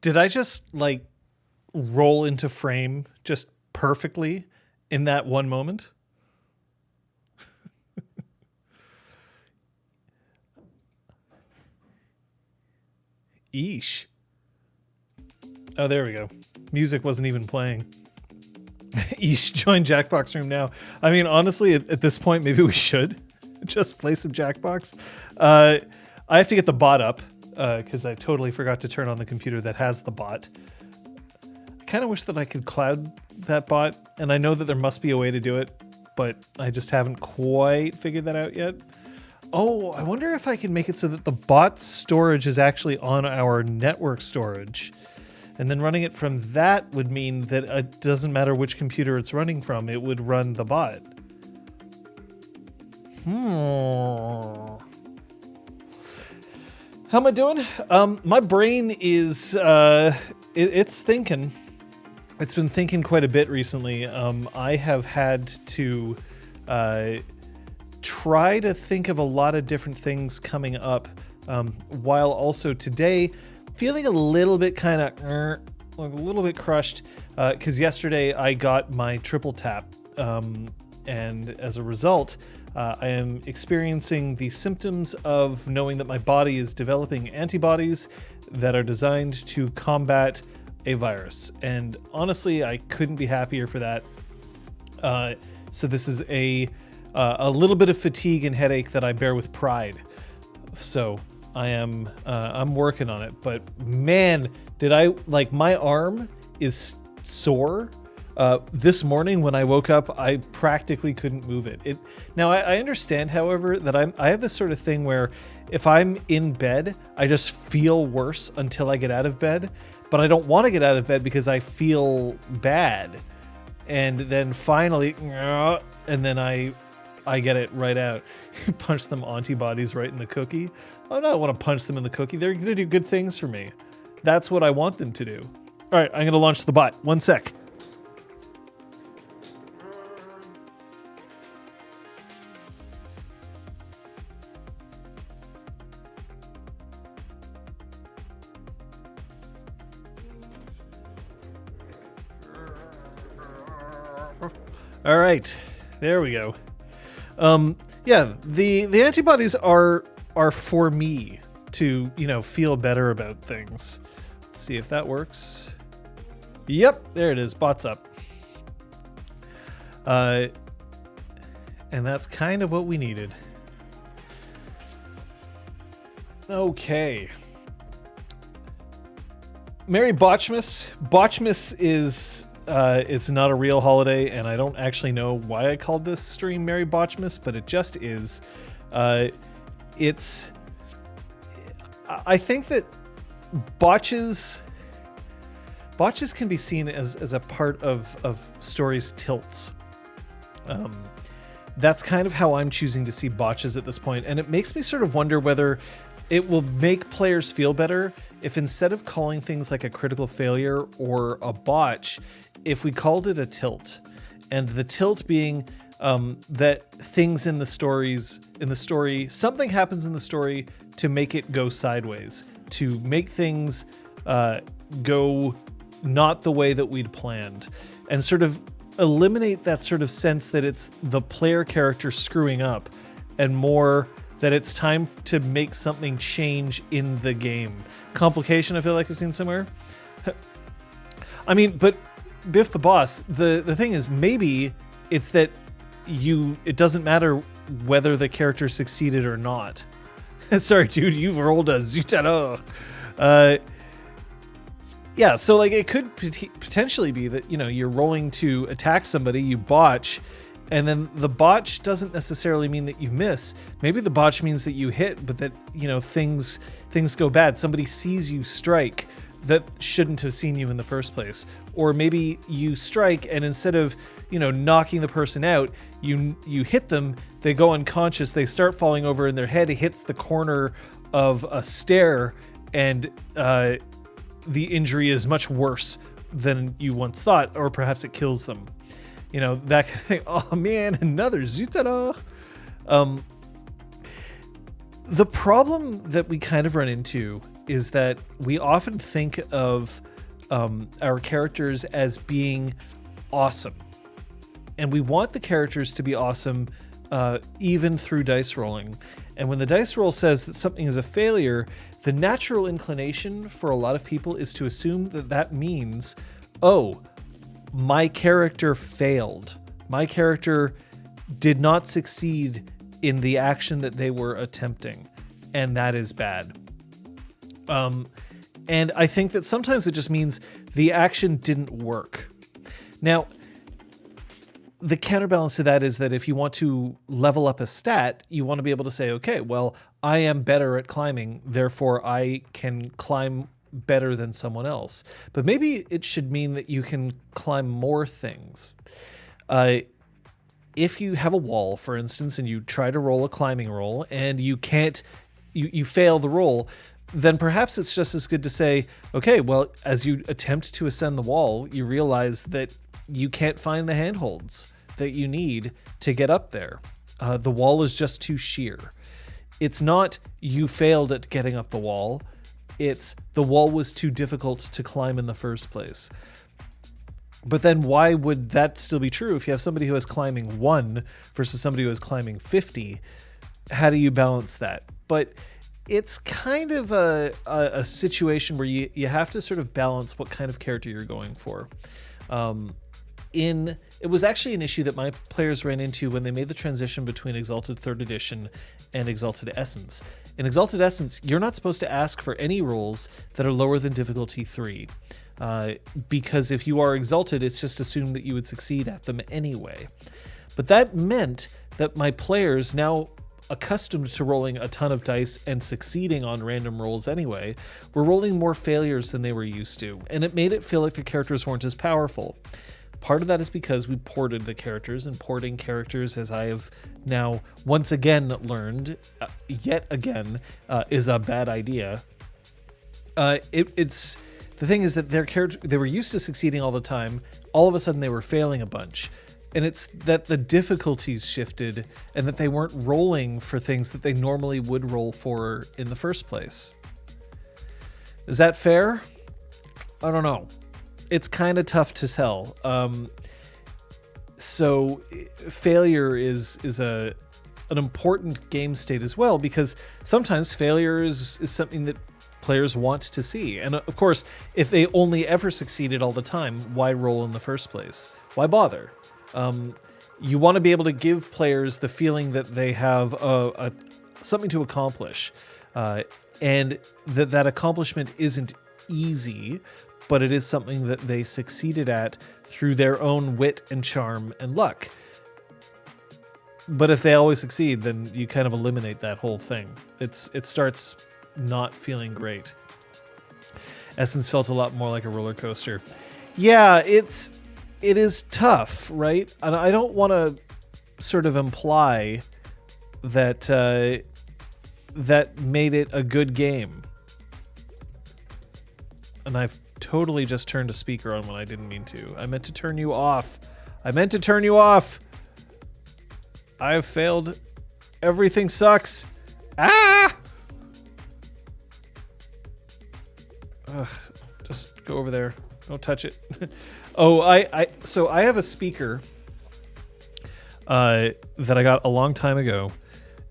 Did I just like roll into frame just perfectly in that one moment? Eesh. Oh, there we go. Music wasn't even playing. Eesh, join Jackbox room now. I mean, honestly, at this point, maybe we should just play some Jackbox. I have to get the bot up because I totally forgot to turn on the computer that has the bot. I kind of wish that I could cloud that bot, and I know that there must be a way to do it, but I just haven't quite figured that out yet. Oh, I wonder if I can make it so that the bot's storage is actually on our network storage. And then running it from that would mean that it doesn't matter which computer it's running from, it would run the bot. How am I doing? My brain is, it's thinking. It's been thinking quite a bit recently. I have had to try to think of a lot of different things coming up, while also today feeling a little bit kind of a little bit crushed because yesterday I got my triple tap, and as a result I am experiencing the symptoms of knowing that my body is developing antibodies that are designed to combat a virus, and honestly I couldn't be happier for that. So this is a little bit of fatigue and headache that I bear with pride. So I'm working on it, but man, did I, like, my arm is sore. This morning when I woke up, I practically couldn't move it. Now I understand, however, that I have this sort of thing where if I'm in bed, I just feel worse until I get out of bed, but I don't want to get out of bed because I feel bad. And then finally, and then I get it right out. You punch them antibodies right in the cookie. I don't want to punch them in the cookie. They're going to do good things for me. That's what I want them to do. All right, I'm going to launch the bot. 1 sec. All right, there we go. Yeah, the antibodies are for me to, feel better about things. Let's see if that works. Yep, there it is. Bot's up. And that's kind of what we needed. Okay. Merry Botchmas. Botchmas is it's not a real holiday, and I don't actually know why I called this stream Merry Botchmas, but it just is. I think that botches can be seen as a part of stories' tilts. That's kind of how I'm choosing to see botches at this point, and it makes me sort of wonder whether it will make players feel better if instead of calling things like a critical failure or a botch, if we called it a tilt. And the tilt being that things in the story, something happens in the story to make it go sideways, to make things go not the way that we'd planned, and sort of eliminate that sort of sense that it's the player character screwing up, and more that it's time to make something change in the game. Complication, I feel like I've seen somewhere. I mean, but Biff the Boss, the thing is, maybe it's that it doesn't matter whether the character succeeded or not. Sorry, dude, you've rolled a zutalo. Yeah, so like it could potentially be that, you're rolling to attack somebody, you botch, and then the botch doesn't necessarily mean that you miss. Maybe the botch means that you hit, but that, things go bad. Somebody sees you strike that shouldn't have seen you in the first place. Or maybe you strike, and instead of, knocking the person out, you hit them, they go unconscious, they start falling over, and their head hits the corner of a stair, and the injury is much worse than you once thought, or perhaps it kills them. That kind of thing. Oh man, another Zutaro. The problem that we kind of run into is that we often think of our characters as being awesome. And we want the characters to be awesome even through dice rolling. And when the dice roll says that something is a failure, the natural inclination for a lot of people is to assume that that means, oh, my character failed. My character did not succeed in the action that they were attempting, and that is bad. And I think that sometimes it just means the action didn't work. Now, the counterbalance to that is that if you want to level up a stat, you want to be able to say, okay, well, I am better at climbing, therefore I can climb better than someone else. But maybe it should mean that you can climb more things. If you have a wall, for instance, and you try to roll a climbing roll and you can't, you fail the roll, then perhaps it's just as good to say, okay, well, as you attempt to ascend the wall, you realize that you can't find the handholds that you need to get up there. The wall is just too sheer. It's not you failed at getting up the wall. It's the wall was too difficult to climb in the first place. But then why would that still be true if you have somebody who is climbing 1 versus somebody who is climbing 50? How do you balance that? But it's kind of a situation where you have to sort of balance what kind of character you're going for. It was actually an issue that my players ran into when they made the transition between Exalted 3rd Edition and Exalted Essence. In Exalted Essence, you're not supposed to ask for any rolls that are lower than difficulty 3. Because if you are Exalted, it's just assumed that you would succeed at them anyway. But that meant that my players, now accustomed to rolling a ton of dice and succeeding on random rolls anyway, were rolling more failures than they were used to, and it made it feel like their characters weren't as powerful. Part of that is because we ported the characters, and porting characters, as I have now once again learned, yet again, is a bad idea. It's the thing is that their character, they were used to succeeding all the time. All of a sudden, they were failing a bunch, and it's that the difficulties shifted, and that they weren't rolling for things that they normally would roll for in the first place. Is that fair? I don't know. It's kind of tough to tell. So failure is an important game state as well, because sometimes failure is something that players want to see. And of course, if they only ever succeeded all the time, why roll in the first place? Why bother? You want to be able to give players the feeling that they have something to accomplish, and that accomplishment isn't easy, but it is something that they succeeded at through their own wit and charm and luck. But if they always succeed, then you kind of eliminate that whole thing. It starts not feeling great. Essence felt a lot more like a roller coaster. Yeah, it is tough, right? And I don't want to sort of imply that that made it a good game. And I've totally just turned a speaker on when I didn't mean to. I meant to turn you off. I have failed. Everything sucks. Ah! Ugh, just go over there. Don't touch it. Oh, so I have a speaker that I got a long time ago.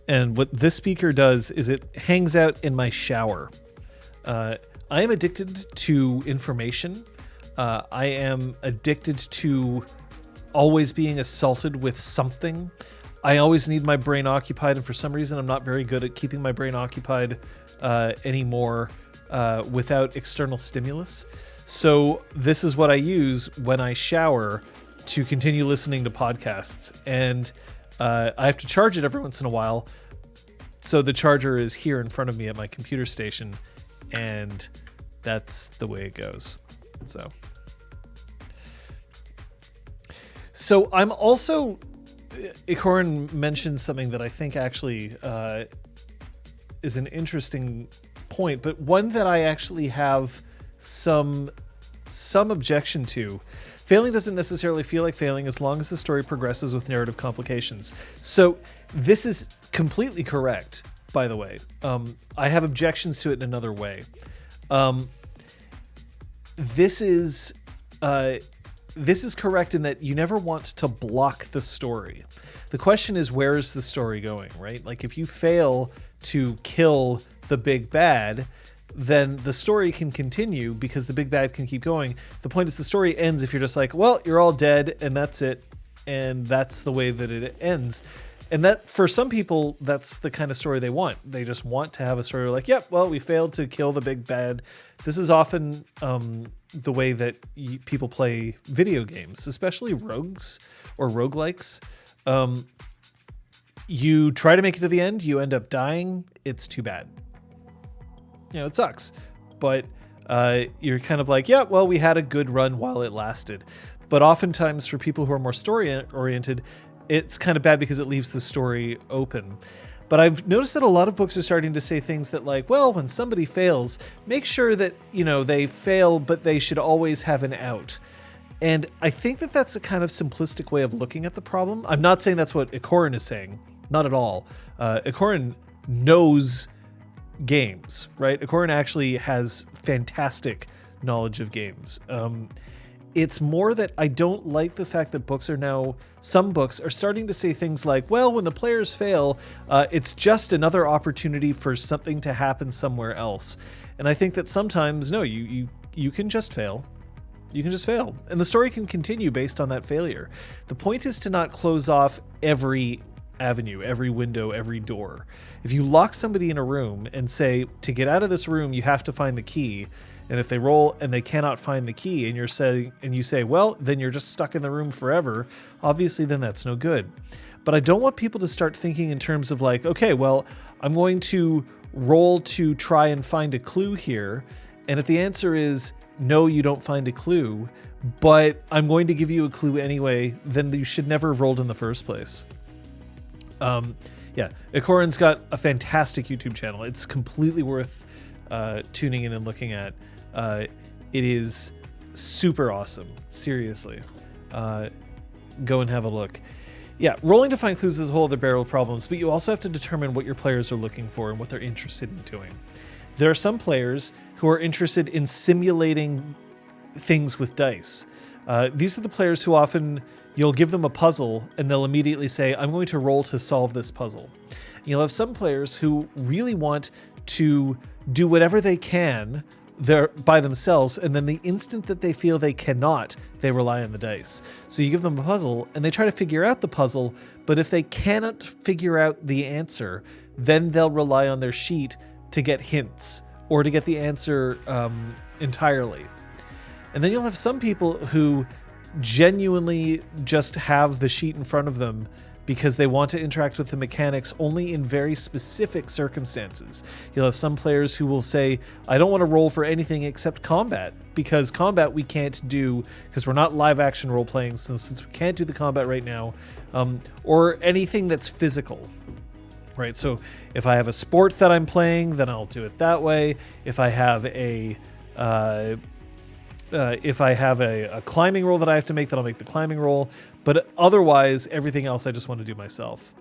And what this speaker does is it hangs out in my shower. I am addicted to information. I am addicted to always being assaulted with something. I always need my brain occupied, and for some reason I'm not very good at keeping my brain occupied anymore without external stimulus. So this is what I use when I shower to continue listening to podcasts. And I have to charge it every once in a while. So the charger is here in front of me at my computer station, and that's the way it goes. So I'm also, Ikoran mentioned something that I think actually is an interesting point, but one that I actually have some objection to. Failing doesn't necessarily feel like failing as long as the story progresses with narrative complications. So this is completely correct. by the way. I have objections to it in another way. This is correct in that you never want to block the story. The question is, where is the story going, right? Like, if you fail to kill the big bad, then the story can continue because the big bad can keep going. The point is the story ends if you're just like, well, you're all dead and that's it. And that's the way that it ends. And that, for some people, that's the kind of story they want. They just want to have a story like, yep, well, we failed to kill the big bad. This is often the way that people play video games, especially rogues or roguelikes. You try to make it to the end, you end up dying. It's too bad. You know, it sucks. But you're kind of like, yeah, well, we had a good run while it lasted. But oftentimes for people who are more story-oriented, it's kind of bad because it leaves the story open. But I've noticed that a lot of books are starting to say things that like, well, when somebody fails, make sure that, you know, they fail, but they should always have an out. And I think that that's a kind of simplistic way of looking at the problem. I'm not saying that's what Ikorin is saying. Not at all. Ikorin knows games, right? Ikorin actually has fantastic knowledge of games. It's more that I don't like the fact that some books are starting to say things like, well, when the players fail, it's just another opportunity for something to happen somewhere else. And I think that sometimes, no, you can just fail. You can just fail. And the story can continue based on that failure. The point is to not close off every avenue, every window, every door. If you lock somebody in a room and say, to get out of this room, you have to find the key, and if they roll and they cannot find the key and you say, well, then you're just stuck in the room forever, obviously then that's no good. But I don't want people to start thinking in terms of like, okay, well, I'm going to roll to try and find a clue here. And if the answer is no, you don't find a clue, but I'm going to give you a clue anyway, then you should never have rolled in the first place. Yeah, Ikorin's got a fantastic YouTube channel. It's completely worth tuning in and looking at. It is super awesome. Seriously. Go and have a look. Yeah, rolling to find clues is a whole other barrel of problems, but you also have to determine what your players are looking for and what they're interested in doing. There are some players who are interested in simulating things with dice. These are the players who often you'll give them a puzzle and they'll immediately say, I'm going to roll to solve this puzzle. You'll have some players who really want to do whatever they can by themselves, and then the instant that they feel they cannot, they rely on the dice. So you give them a puzzle and they try to figure out the puzzle, but if they cannot figure out the answer, then they'll rely on their sheet to get hints or to get the answer entirely. And then you'll have some people who genuinely just have the sheet in front of them because they want to interact with the mechanics only in very specific circumstances. You'll have some players who will say, I don't want to roll for anything except combat, because combat we can't do because we're not live action role playing, so since we can't do the combat right now, or anything that's physical. Right, so if I have a sport that I'm playing, then I'll do it that way. If I have a climbing roll that I have to make, then I'll make the climbing roll. But otherwise, everything else I just want to do myself.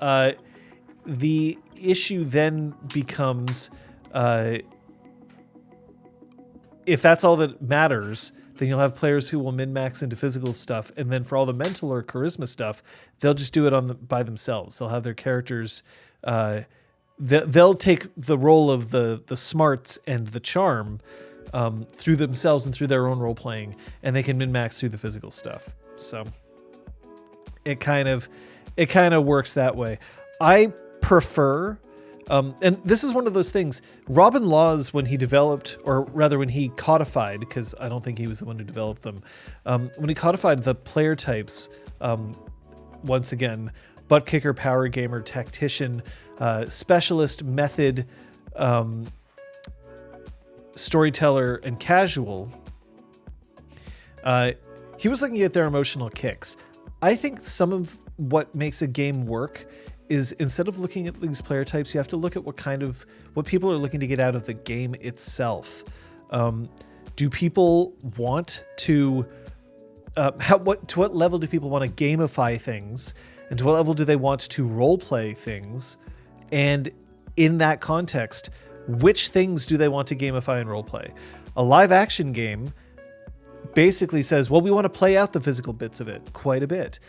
The issue then becomes, if that's all that matters, then you'll have players who will min-max into physical stuff, and then for all the mental or charisma stuff, they'll just do it by themselves. They'll have their characters, they'll take the role of the smarts and the charm through themselves and through their own role playing, and they can min-max through the physical stuff. So it kind of works that way. I prefer, and this is one of those things, Robin Laws, when he developed, or rather when he codified, because I don't think he was the one who developed them, when he codified the player types, once again, butt kicker, power gamer, tactician, specialist, method, storyteller, and casual, he was looking at their emotional kicks. I think some of what makes a game work is, instead of looking at these player types, you have to look at what people are looking to get out of the game itself. Do people want to, to what level do people want to gamify things, and to what level do they want to role play things? And in that context, which things do they want to gamify and roleplay? A live action game basically says, well, we want to play out the physical bits of it quite a bit.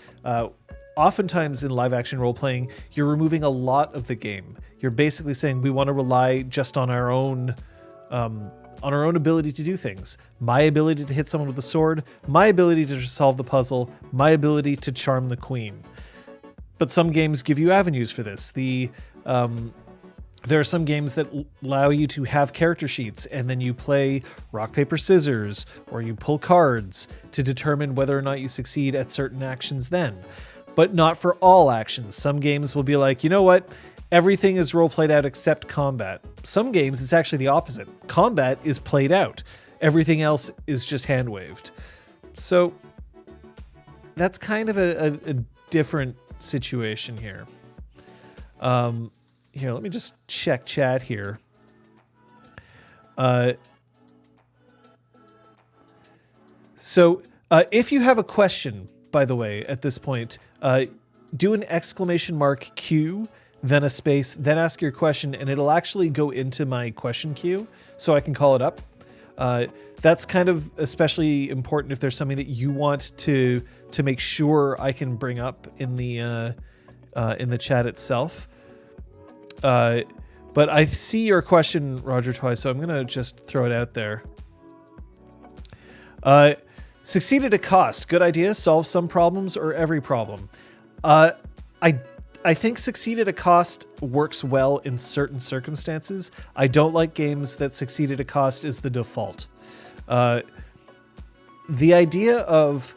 Oftentimes in live action role playing, you're removing a lot of the game. You're basically saying we want to rely just on our own ability to do things. My ability to hit someone with a sword, my ability to solve the puzzle, my ability to charm the queen. But some games give you avenues for this. There are some games that allow you to have character sheets, and then you play rock, paper, scissors, or you pull cards to determine whether or not you succeed at certain actions then. But not for all actions. Some games will be like, you know what? Everything is role played out except combat. Some games, it's actually the opposite. Combat is played out. Everything else is just hand waved. So that's kind of a different situation here. Here, let me just check chat here. So if you have a question, by the way, at this point, do an !Q, then a space, then ask your question, and it'll actually go into my question queue so I can call it up. That's kind of especially important if there's something that you want to make sure I can bring up in the chat itself. But I see your question, Roger, twice, so I'm going to just throw it out there. Succeed at a cost. Good idea. Solve some problems or every problem. I think succeed at a cost works well in certain circumstances. I don't like games that succeed at a cost is the default. The idea of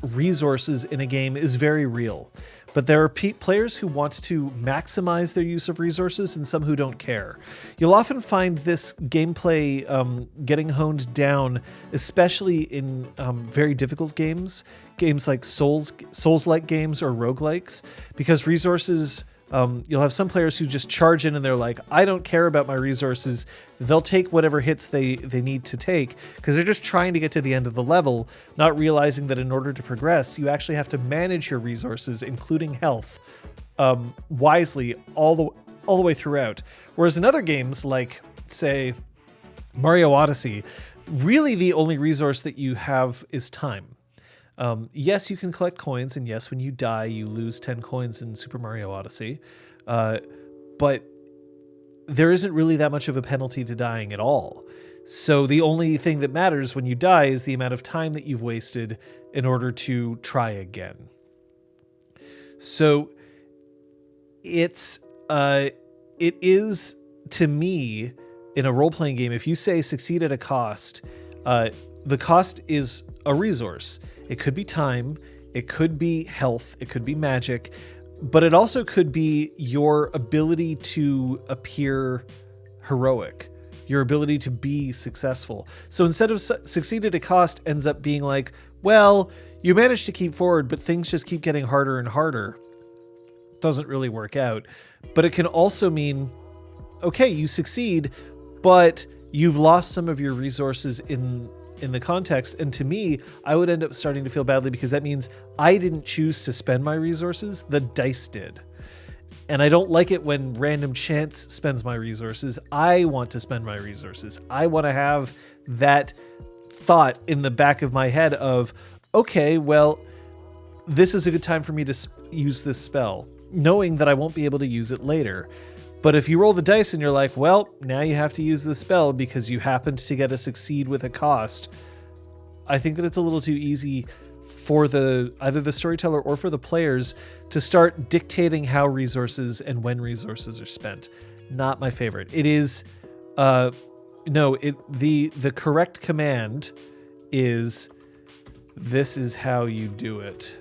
resources in a game is very real, but there are players who want to maximize their use of resources and some who don't care. You'll often find this gameplay getting honed down, especially in very difficult games like Souls-like games or roguelikes, because resources, you'll have some players who just charge in and they're like, I don't care about my resources. They'll take whatever hits they need to take because they're just trying to get to the end of the level, not realizing that in order to progress, you actually have to manage your resources, including health, wisely all the way throughout. Whereas in other games like, say, Mario Odyssey, really the only resource that you have is time. Yes, you can collect coins, and yes, when you die, you lose 10 coins in Super Mario Odyssey. But there isn't really that much of a penalty to dying at all. So the only thing that matters when you die is the amount of time that you've wasted in order to try again. So it is, to me, in a role-playing game, if you say succeed at a cost, the cost is a resource. It could be time, it could be health, it could be magic, but it also could be your ability to appear heroic, your ability to be successful. So instead of succeed at a cost ends up being like, well, you managed to keep forward, but things just keep getting harder and harder. Doesn't really work out. But it can also mean, okay, you succeed, but you've lost some of your resources in the context. And to me, I would end up starting to feel badly because that means I didn't choose to spend my resources, the dice did. And I don't like it when random chance spends my resources. I want to spend my resources. I want to have that thought in the back of my head of, okay, well, this is a good time for me to use this spell, knowing that I won't be able to use it later. But if you roll the dice and you're like, well, now you have to use the spell because you happened to get a succeed with a cost, I think that it's a little too easy for either the storyteller or for the players to start dictating how resources and when resources are spent. Not my favorite. It is, the correct command is, this is how you do it.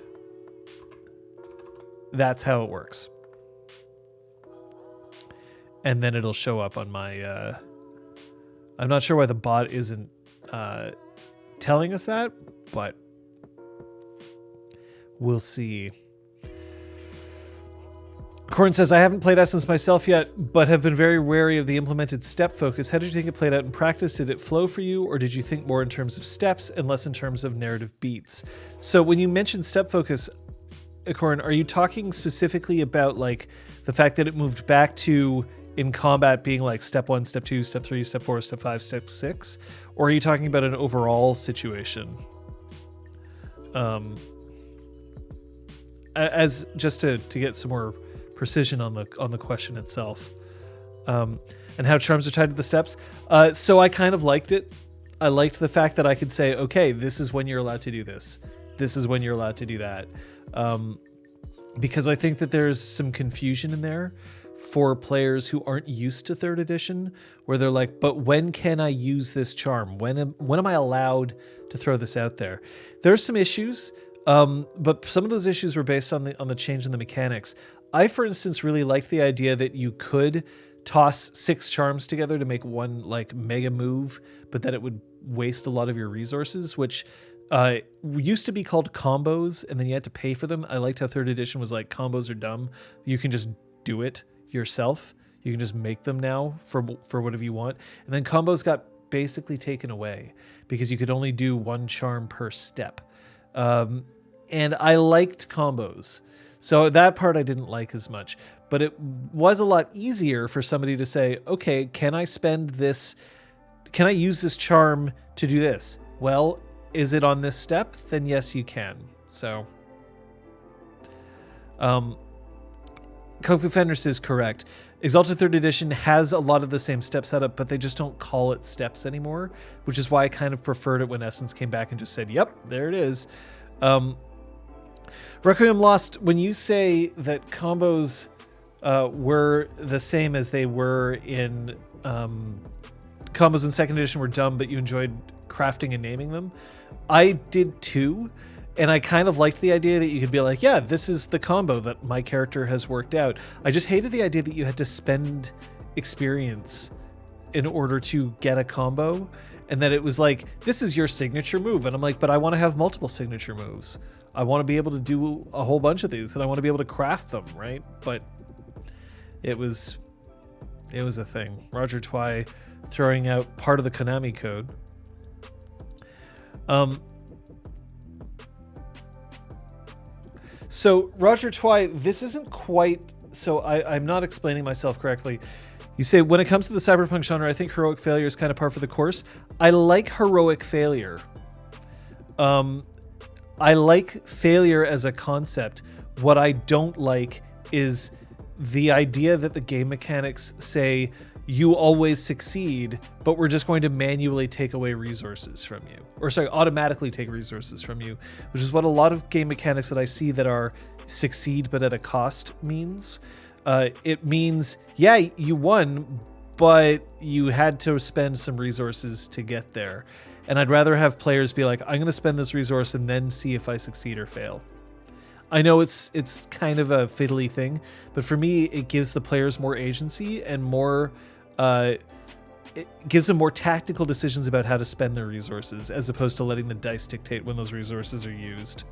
That's how it works. And then it'll show up on my, I'm not sure why the bot isn't telling us that, but we'll see. Corin says, I haven't played Essence myself yet, but have been very wary of the implemented step focus. How did you think it played out in practice? Did it flow for you, or did you think more in terms of steps and less in terms of narrative beats? So when you mentioned step focus, Corin, are you talking specifically about like the fact that it moved back to in combat being like step 1, step 2, step 3, step 4, step 5, step 6? Or are you talking about an overall situation? As just to get some more precision on the question itself. And how charms are tied to the steps. So I kind of liked it. I liked the fact that I could say, okay, this is when you're allowed to do this. This is when you're allowed to do that. Because I think that there's some confusion in there for players who aren't used to 3rd edition, where they're like, but when can I use this charm? When am I allowed to throw this out there? There's some issues, but some of those issues were based on the change in the mechanics. I, for instance, really liked the idea that you could toss 6 charms together to make one like mega move, but that it would waste a lot of your resources, which used to be called combos, and then you had to pay for them. I liked how 3rd edition was like, combos are dumb. You can just do it yourself. You can just make them now for whatever you want. And then combos got basically taken away because you could only do 1 charm per step. And I liked combos. So that part I didn't like as much. But it was a lot easier for somebody to say, okay, can I spend this? Can I use this charm to do this? Well, is it on this step? Then yes, you can. So, Kung Fu Fenders is correct. Exalted 3rd Edition has a lot of the same step setup, but they just don't call it steps anymore, which is why I kind of preferred it when Essence came back and just said, yep, there it is. Requiem Lost, when you say that combos were the same as they were in combos in 2nd edition were dumb, but you enjoyed crafting and naming them, I did too. And I kind of liked the idea that you could be like, yeah, this is the combo that my character has worked out. I just hated the idea that you had to spend experience in order to get a combo, and that it was like, this is your signature move. And I'm like, but I want to have multiple signature moves. I want to be able to do a whole bunch of these, and I want to be able to craft them, right? But it was a thing. Roger Twy throwing out part of the Konami code. So Roger Twy, this isn't quite, so I'm not explaining myself correctly. You say, when it comes to the cyberpunk genre, I think heroic failure is kind of par for the course. I like heroic failure. I like failure as a concept. What I don't like is the idea that the game mechanics say you always succeed, but we're just going to manually take away resources from you. Or sorry, automatically take resources from you, which is what a lot of game mechanics that I see that are succeed but at a cost means. It means, yeah, you won, but you had to spend some resources to get there. And I'd rather have players be like, I'm going to spend this resource and then see if I succeed or fail. I know it's kind of a fiddly thing, but for me, it gives the players more agency and more, it gives them more tactical decisions about how to spend their resources, as opposed to letting the dice dictate when those resources are used.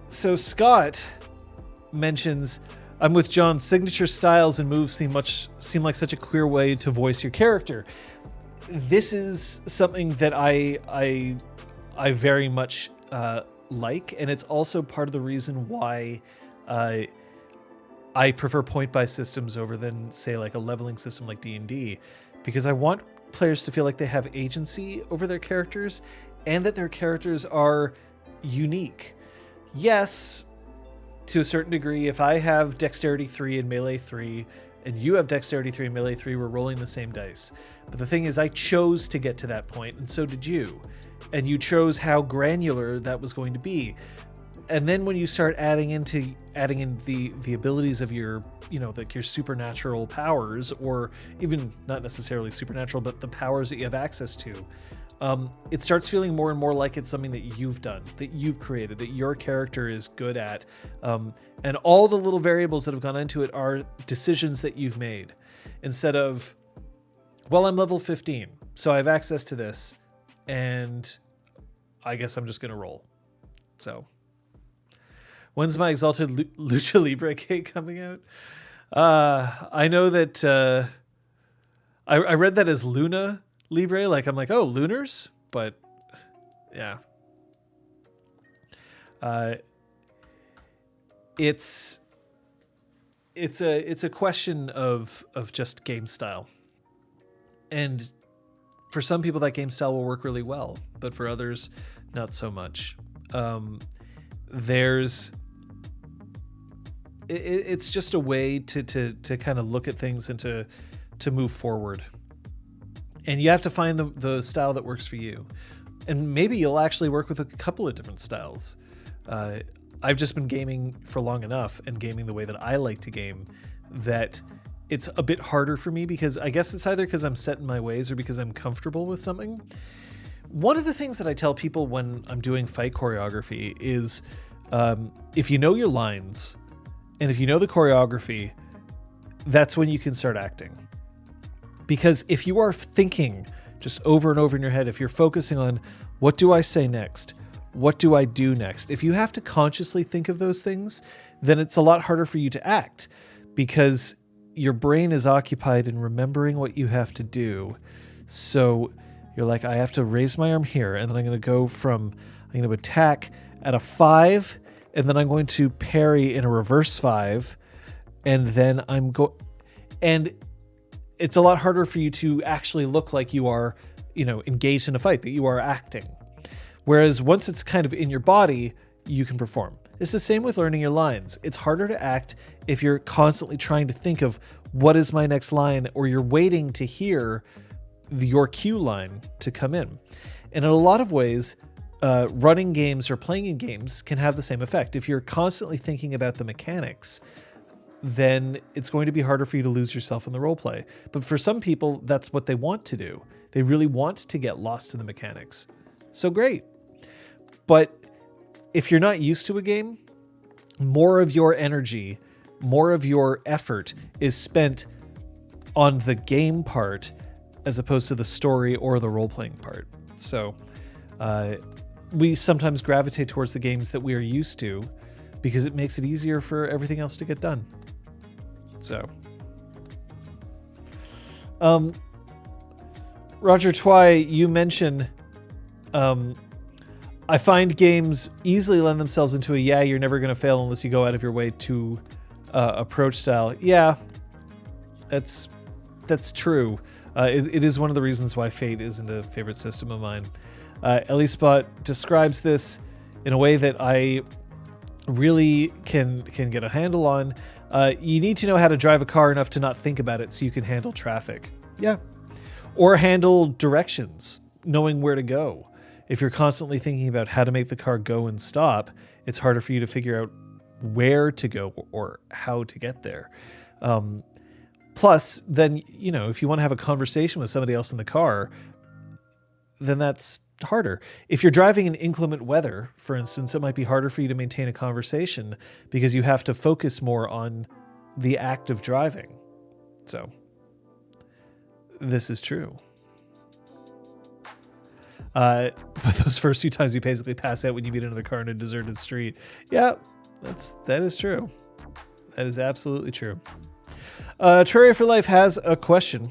So Scott mentions, I'm with John, signature styles and moves seem like such a queer way to voice your character. This is something that I very much like, and it's also part of the reason why I prefer point-buy systems over than, say, like a leveling system like D&D, because I want players to feel like they have agency over their characters and that their characters are unique. Yes, to a certain degree, if I have Dexterity 3 and Melee 3, and you have Dexterity 3 and Melee 3, we're rolling the same dice. But the thing is, I chose to get to that point, and so did you. And you chose how granular that was going to be. And then when you start adding in the abilities of your, like your supernatural powers, or even not necessarily supernatural, but the powers that you have access to, it starts feeling more and more like it's something that you've done, that you've created, that your character is good at. And all the little variables that have gone into it are decisions that you've made. Instead of, well, I'm level 15, so I have access to this, and I guess I'm just going to roll. So, when's my Exalted Lucha Libre cake coming out? I know that I read that as Luna Libre, like I'm like, oh, Lunars? But yeah. it's a question of just game style. And for some people that game style will work really well, but for others, not so much. It's just a way to kind of look at things and to move forward. And you have to find the style that works for you. And maybe you'll actually work with a couple of different styles. I've just been gaming for long enough and gaming the way that I like to game that it's a bit harder for me, because I guess it's either because I'm set in my ways or because I'm comfortable with something. One of the things that I tell people when I'm doing fight choreography is if you know your lines and if you know the choreography, that's when you can start acting. Because if you are thinking just over and over in your head, if you're focusing on what do I say next? What do I do next? If you have to consciously think of those things, then it's a lot harder for you to act, because your brain is occupied in remembering what you have to do. So you're like, I have to raise my arm here, and then I'm going to attack at a 5, and then I'm going to parry in a reverse 5, and then and it's a lot harder for you to actually look like you are, engaged in a fight, that you are acting. Whereas once it's kind of in your body, you can perform. It's the same with learning your lines. It's harder to act if you're constantly trying to think of what is my next line, or you're waiting to hear your cue line to come in. And in a lot of ways, running games or playing in games can have the same effect. If you're constantly thinking about the mechanics, then it's going to be harder for you to lose yourself in the role play. But for some people, that's what they want to do. They really want to get lost in the mechanics. So great. But if you're not used to a game, more of your energy, more of your effort is spent on the game part as opposed to the story or the role-playing part. So we sometimes gravitate towards the games that we are used to because it makes it easier for everything else to get done. So, Roger Twy, you mentioned I find games easily lend themselves into you're never going to fail unless you go out of your way to approach style. Yeah, that's true. It is one of the reasons why Fate isn't a favorite system of mine. Elliespot describes this in a way that I really can get a handle on. You need to know how to drive a car enough to not think about it so you can handle traffic. Yeah. Or handle directions, knowing where to go. If you're constantly thinking about how to make the car go and stop, it's harder for you to figure out where to go or how to get there. Plus, then, if you want to have a conversation with somebody else in the car, then that's harder. If you're driving in inclement weather, for instance, it might be harder for you to maintain a conversation because you have to focus more on the act of driving. So, this is true. But those first few times you basically pass out when you meet another car in a deserted street. Yeah, that is true. That is absolutely true. Terraria for Life has a question.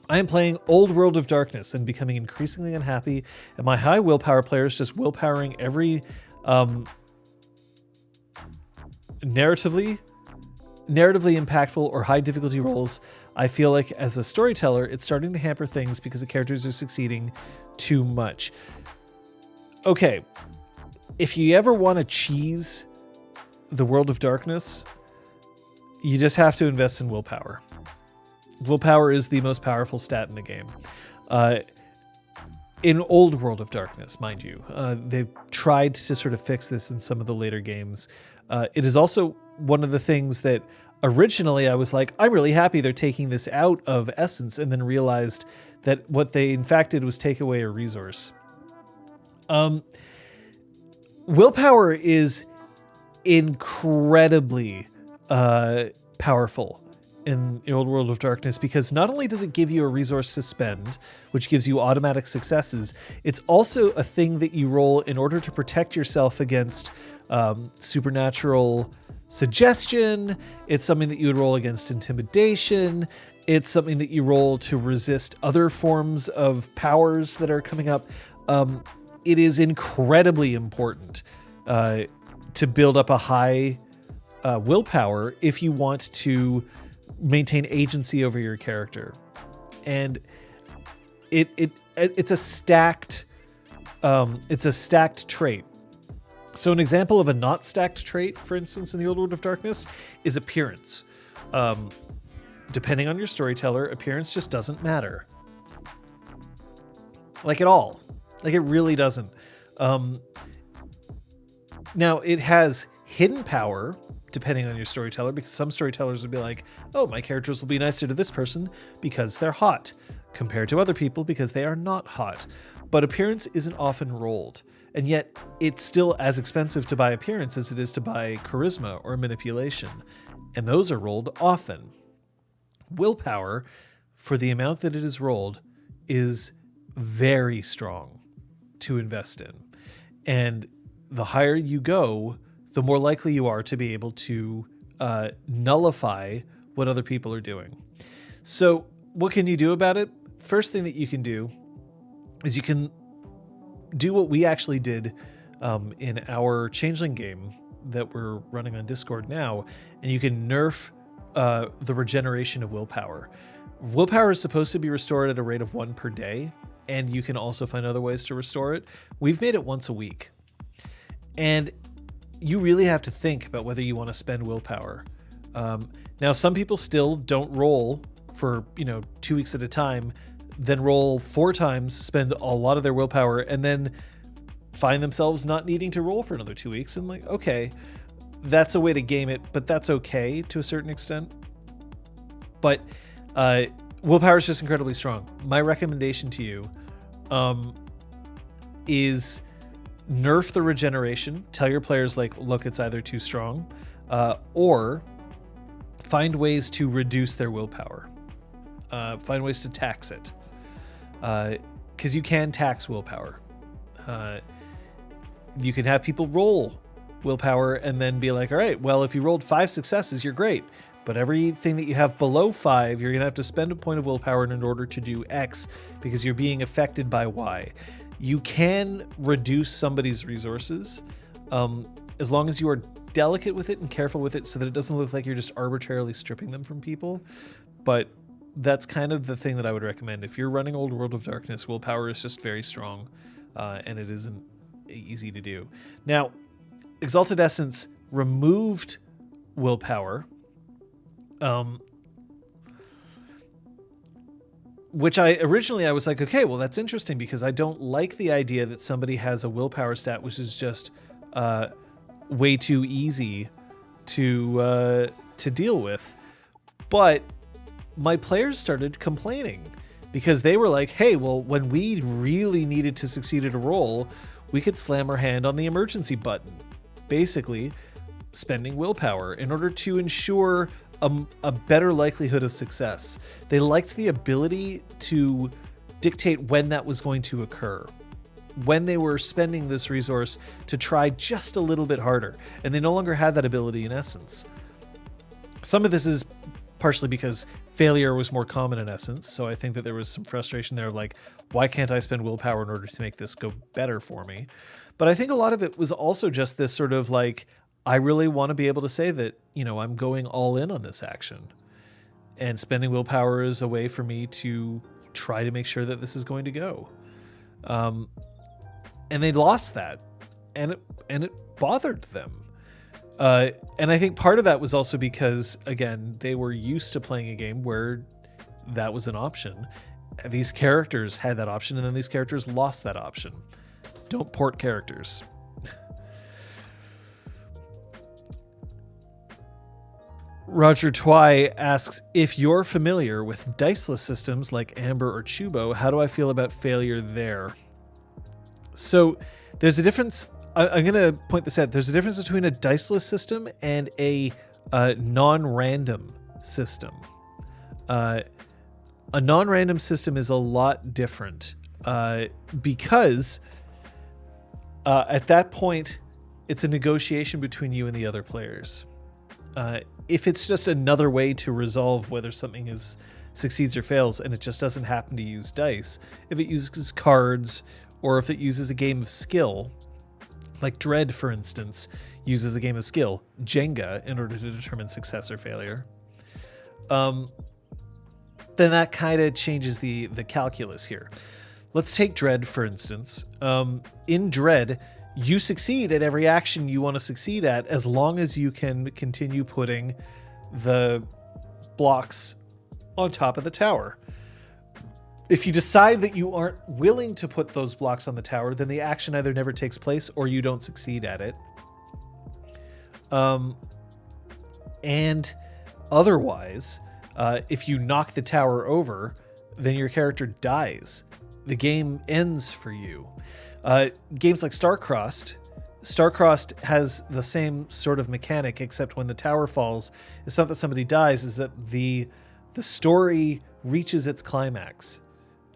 I am playing Old World of Darkness and becoming increasingly unhappy at my high willpower players just willpowering every narratively impactful or high difficulty roles. I feel like as a storyteller, it's starting to hamper things because the characters are succeeding too much. Okay, if you ever want to cheese the World of Darkness, you just have to invest in willpower. Willpower is the most powerful stat in the game. In Old World of Darkness, mind you, they've tried to sort of fix this in some of the later games. It is also one of the things that originally I was like, I'm really happy they're taking this out of Essence, and then realized that what they in fact did was take away a resource. Willpower is incredibly powerful in Old World of Darkness, because not only does it give you a resource to spend, which gives you automatic successes, it's also a thing that you roll in order to protect yourself against supernatural suggestion. It's something that you would roll against intimidation. It's something that you roll to resist other forms of powers that are coming up. It is incredibly important to build up a high willpower if you want to maintain agency over your character. And it's a stacked trait. So an example of a not stacked trait, for instance, in the Old World of Darkness, is appearance. Depending on your storyteller, appearance just doesn't matter. Like at all. Like it really doesn't. Now it has hidden power, depending on your storyteller, because some storytellers would be like, oh, my characters will be nicer to this person because they're hot, compared to other people because they are not hot. But appearance isn't often rolled, and yet it's still as expensive to buy appearance as it is to buy charisma or manipulation, and those are rolled often. Willpower, for the amount that it is rolled, is very strong to invest in. And the higher you go, the more likely you are to be able to nullify what other people are doing. So what can you do about it? First thing that you can do is you can do what we actually did in our Changeling game that we're running on Discord now, and you can nerf the regeneration of willpower. Willpower is supposed to be restored at a rate of 1 per day, and you can also find other ways to restore it. We've made it once a week. And you really have to think about whether you want to spend willpower. Now, some people still don't roll for 2 weeks at a time, then roll 4 times, spend a lot of their willpower, and then find themselves not needing to roll for another 2 weeks. And like, okay, that's a way to game it, but that's okay to a certain extent. But willpower is just incredibly strong. My recommendation to you is nerf the regeneration. Tell your players, like, look, it's either too strong, or find ways to reduce their willpower. Find ways to tax it. Because you can tax willpower. You can have people roll willpower and then be like, all right, well, if you rolled 5 successes, you're great. But everything that you have below 5, you're going to have to spend a point of willpower in order to do X because you're being affected by Y. You can reduce somebody's resources as long as you are delicate with it and careful with it so that it doesn't look like you're just arbitrarily stripping them from people. But that's kind of the thing that I would recommend. If you're running Old World of Darkness, willpower is just very strong, and it isn't easy to do. Now, Exalted Essence removed willpower, which I was like, okay, well, that's interesting because I don't like the idea that somebody has a willpower stat which is just way too easy to deal with. But my players started complaining because they were like, hey, well, when we really needed to succeed at a roll, we could slam our hand on the emergency button, basically spending willpower in order to ensure a better likelihood of success. They liked the ability to dictate when that was going to occur, when they were spending this resource to try just a little bit harder, and they no longer had that ability in Essence. Some of this is partially because failure was more common in Essence, so I think that there was some frustration there, like, why can't I spend willpower in order to make this go better for me? But I think a lot of it was also just this sort of like, I really want to be able to say that, I'm going all in on this action. And spending willpower is a way for me to try to make sure that this is going to go. And they lost that. And it bothered them. And I think part of that was also because, again, they were used to playing a game where that was an option. These characters had that option, and then these characters lost that option. Don't port characters. Roger Twy asks, if you're familiar with diceless systems like Amber or Chubo, how do I feel about failure there? So there's a difference. I'm going to point this out. There's a difference between a diceless system and a non-random system. A non-random system is a lot different because at that point, it's a negotiation between you and the other players. If it's just another way to resolve whether something succeeds or fails, and it just doesn't happen to use dice, if it uses cards or if it uses a game of skill, like Dread, for instance, uses a game of skill, Jenga, in order to determine success or failure, then that kind of changes the calculus here. Let's take Dread, for instance. In Dread, you succeed at every action you want to succeed at as long as you can continue putting the blocks on top of the tower. If you decide that you aren't willing to put those blocks on the tower, then the action either never takes place or you don't succeed at it. And otherwise, if you knock the tower over, then your character dies. The game ends for you. Games like Starcrossed has the same sort of mechanic, except when the tower falls, it's not that somebody dies, is that the story reaches its climax.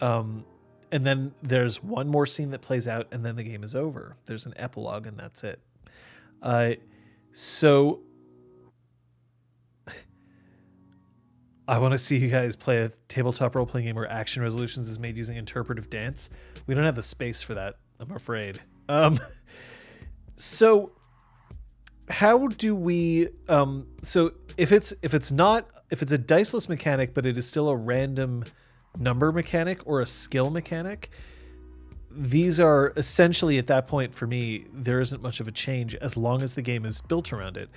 And then there's one more scene that plays out, and then the game is over. There's an epilogue, and that's it. So I want to see you guys play a tabletop role-playing game where action resolutions is made using interpretive dance. We don't have the space for that, I'm afraid. So how do we, so if it's a diceless mechanic, but it is still a random number mechanic or a skill mechanic, these are essentially, at that point for me, there isn't much of a change as long as the game is built around it.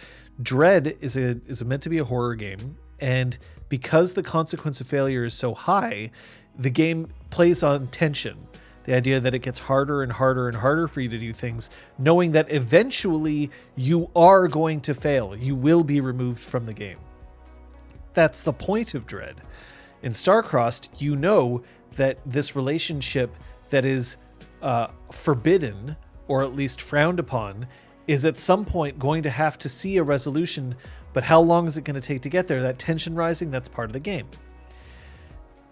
Dread is meant to be a horror game, and because the consequence of failure is so high, the game plays on tension. The idea that it gets harder and harder and harder for you to do things, knowing that eventually you are going to fail. You will be removed from the game. That's the point of Dread. In Starcrossed, you know that this relationship that is forbidden, or at least frowned upon, is at some point going to have to see a resolution, but how long is it going to take to get there? That tension rising, that's part of the game.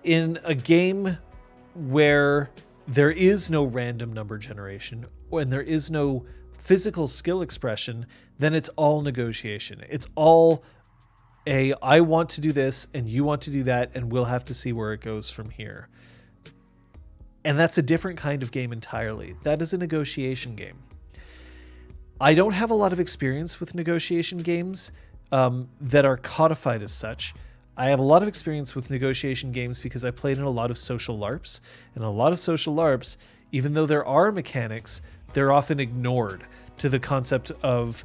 In a game where there is no random number generation, when there is no physical skill expression, then it's all negotiation. It's all I want to do this and you want to do that, and we'll have to see where it goes from here. And that's a different kind of game entirely. That is a negotiation game. I don't have a lot of experience with negotiation games that are codified as such. I have a lot of experience with negotiation games because I played in a lot of social LARPs. And a lot of social LARPs, even though there are mechanics, they're often ignored to the concept of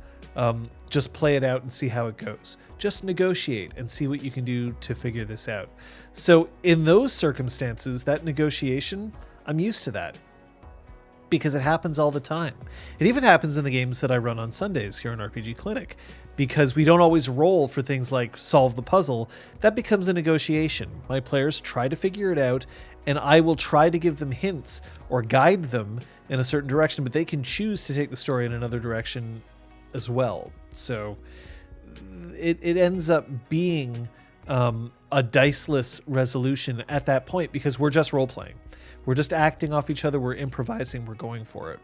just play it out and see how it goes. Just negotiate and see what you can do to figure this out. So in those circumstances, that negotiation, I'm used to that because it happens all the time. It even happens in the games that I run on Sundays here in RPGClinic, because we don't always roll for things like solve the puzzle. That becomes a negotiation. My players try to figure it out, and I will try to give them hints or guide them in a certain direction, but they can choose to take the story in another direction as well. So it ends up being a diceless resolution at that point, because we're just role-playing. We're just acting off each other. We're improvising. We're going for it.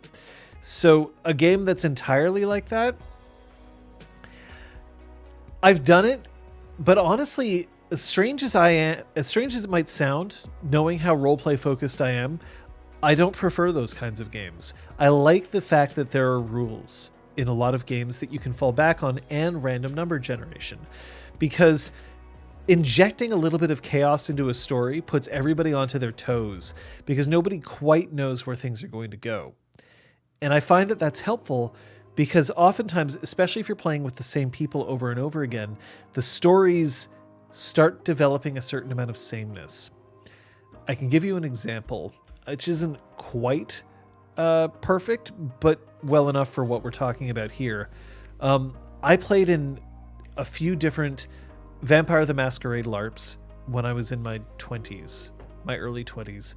So a game that's entirely like that, I've done it, but honestly, as strange as it might sound, knowing how roleplay focused I am, I don't prefer those kinds of games. I like the fact that there are rules in a lot of games that you can fall back on, and random number generation, because injecting a little bit of chaos into a story puts everybody onto their toes, because nobody quite knows where things are going to go. And I find that that's helpful, because oftentimes, especially if you're playing with the same people over and over again, the stories start developing a certain amount of sameness. I can give you an example, which isn't quite perfect, but well enough for what we're talking about here. I played in a few different Vampire the Masquerade LARPs when I was in my 20s, my early 20s.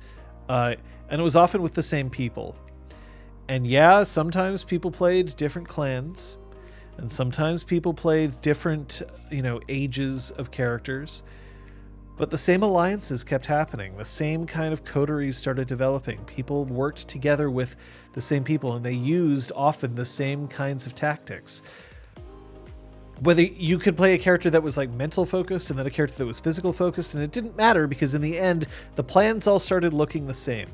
And it was often with the same people. And yeah, sometimes people played different clans, and sometimes people played different, ages of characters. But the same alliances kept happening. The same kind of coteries started developing. People worked together with the same people, and they used often the same kinds of tactics. Whether you could play a character that was like mental focused and then a character that was physical focused, and it didn't matter, because in the end, the plans all started looking the same.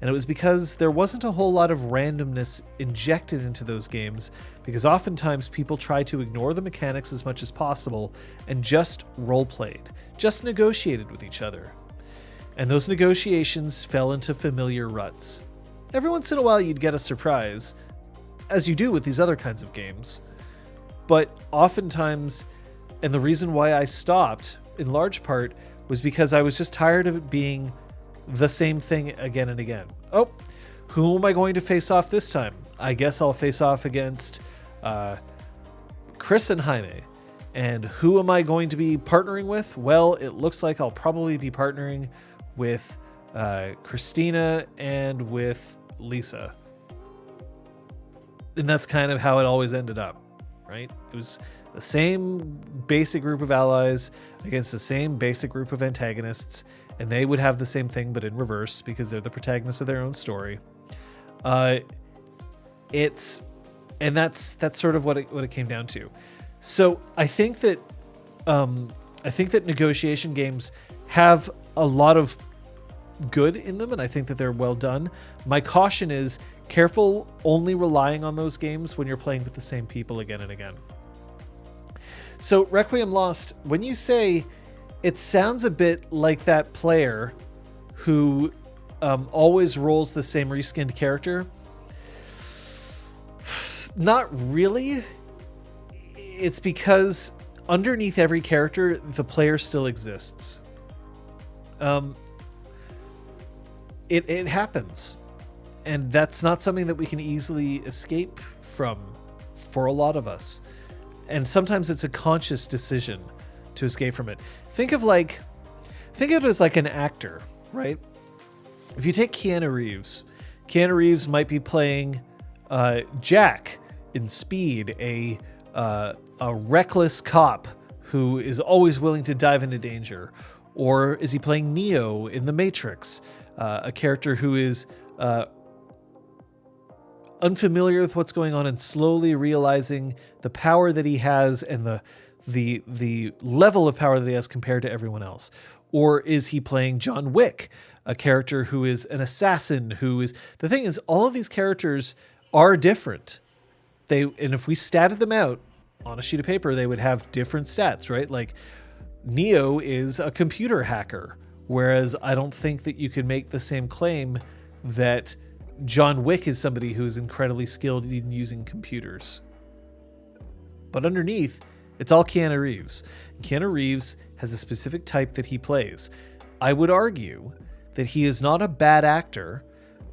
And it was because there wasn't a whole lot of randomness injected into those games, because oftentimes people try to ignore the mechanics as much as possible and just role-played, just negotiated with each other. And those negotiations fell into familiar ruts. Every once in a while you'd get a surprise, as you do with these other kinds of games. But oftentimes, and the reason why I stopped, in large part, was because I was just tired of it being the same thing again and again. Oh, who am I going to face off this time? I guess I'll face off against Chris and Jaime. And who am I going to be partnering with? Well, it looks like I'll probably be partnering with Christina and with Lisa. And that's kind of how it always ended up, right? It was the same basic group of allies against the same basic group of antagonists, and they would have the same thing but in reverse because they're the protagonists of their own story. That's sort of what it came down to. So I think that negotiation games have a lot of good in them, and I think that they're well done. My caution is careful only relying on those games when you're playing with the same people again and again. So Requiem Lost, when you say it sounds a bit like that player who always rolls the same reskinned character, not really. It's because underneath every character, the player still exists. It happens. And that's not something that we can easily escape from for a lot of us. And sometimes it's a conscious decision to escape from it. Think of it as like an actor, right? If you take Keanu Reeves might be playing Jack in Speed, a reckless cop who is always willing to dive into danger. Or is he playing Neo in The Matrix, a character who is unfamiliar with what's going on and slowly realizing the power that he has and the level of power that he has compared to everyone else? Or is he playing John Wick, a character who is an assassin the thing is, all of these characters are different. And if we statted them out on a sheet of paper, they would have different stats, right? Like Neo is a computer hacker, whereas I don't think that you could make the same claim that John Wick is somebody who is incredibly skilled in using computers. But underneath, it's all Keanu Reeves. Keanu Reeves has a specific type that he plays. I would argue that he is not a bad actor.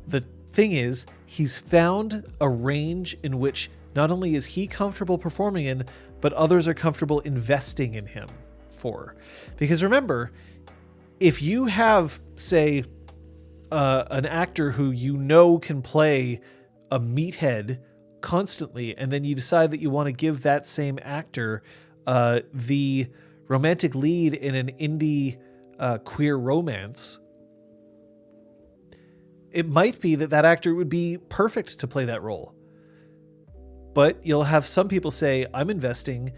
The thing is, he's found a range in which not only is he comfortable performing in, but others are comfortable investing in him for. Because remember, if you have, say, an actor who you know can play a meathead constantly, and then you decide that you want to give that same actor the romantic lead in an indie queer romance, it might be that actor would be perfect to play that role. But you'll have some people say, I'm investing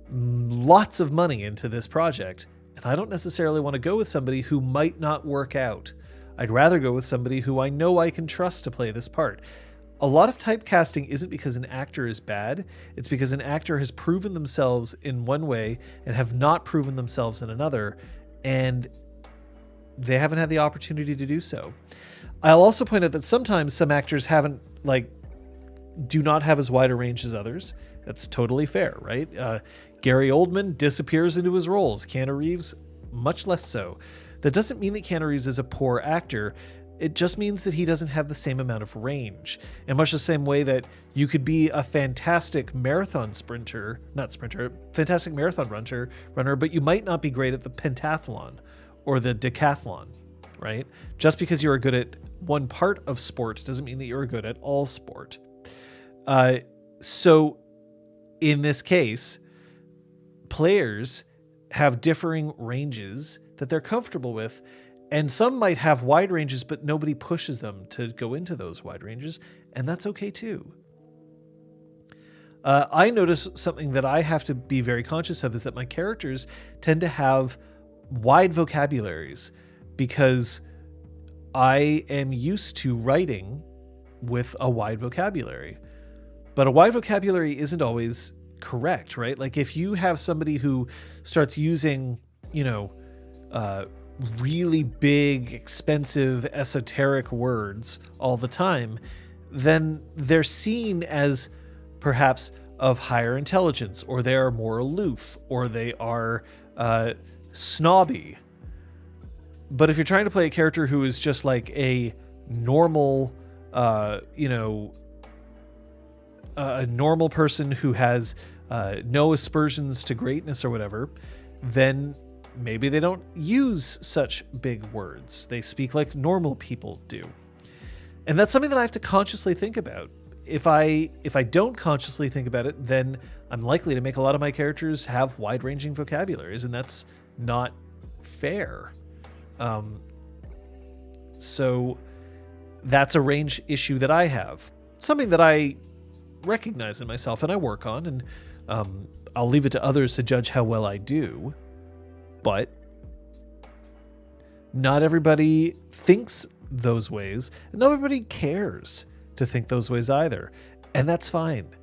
lots of money into this project, and I don't necessarily want to go with somebody who might not work out. I'd rather go with somebody who I know I can trust to play this part. A lot of typecasting isn't because an actor is bad. It's because an actor has proven themselves in one way and have not proven themselves in another, and they haven't had the opportunity to do so. I'll also point out that sometimes some actors do not have as wide a range as others. That's totally fair, right? Gary Oldman disappears into his roles. Keanu Reeves, much less so. That doesn't mean that Keanu Reeves is a poor actor. It just means that he doesn't have the same amount of range. In much the same way that you could be a fantastic marathon fantastic marathon runner, but you might not be great at the pentathlon or the decathlon, right? Just because you are good at one part of sport doesn't mean that you're good at all sport. So in this case, players have differing ranges that they're comfortable with, and some might have wide ranges, but nobody pushes them to go into those wide ranges, and that's okay too. I notice something that I have to be very conscious of is that my characters tend to have wide vocabularies because I am used to writing with a wide vocabulary, but a wide vocabulary isn't always correct, right? Like if you have somebody who starts using, really big, expensive, esoteric words all the time, then they're seen as perhaps of higher intelligence, or they are more aloof, or they are snobby. But if you're trying to play a character who is just like a normal, a normal person who has no aspersions to greatness or whatever, then maybe they don't use such big words. They speak like normal people do. And that's something that I have to consciously think about. If I don't consciously think about it, then I'm likely to make a lot of my characters have wide-ranging vocabularies, and that's not fair. So that's a range issue that I have. Something that I recognize in myself and I work on, and I'll leave it to others to judge how well I do. But not everybody thinks those ways, and not everybody cares to think those ways either. And that's fine.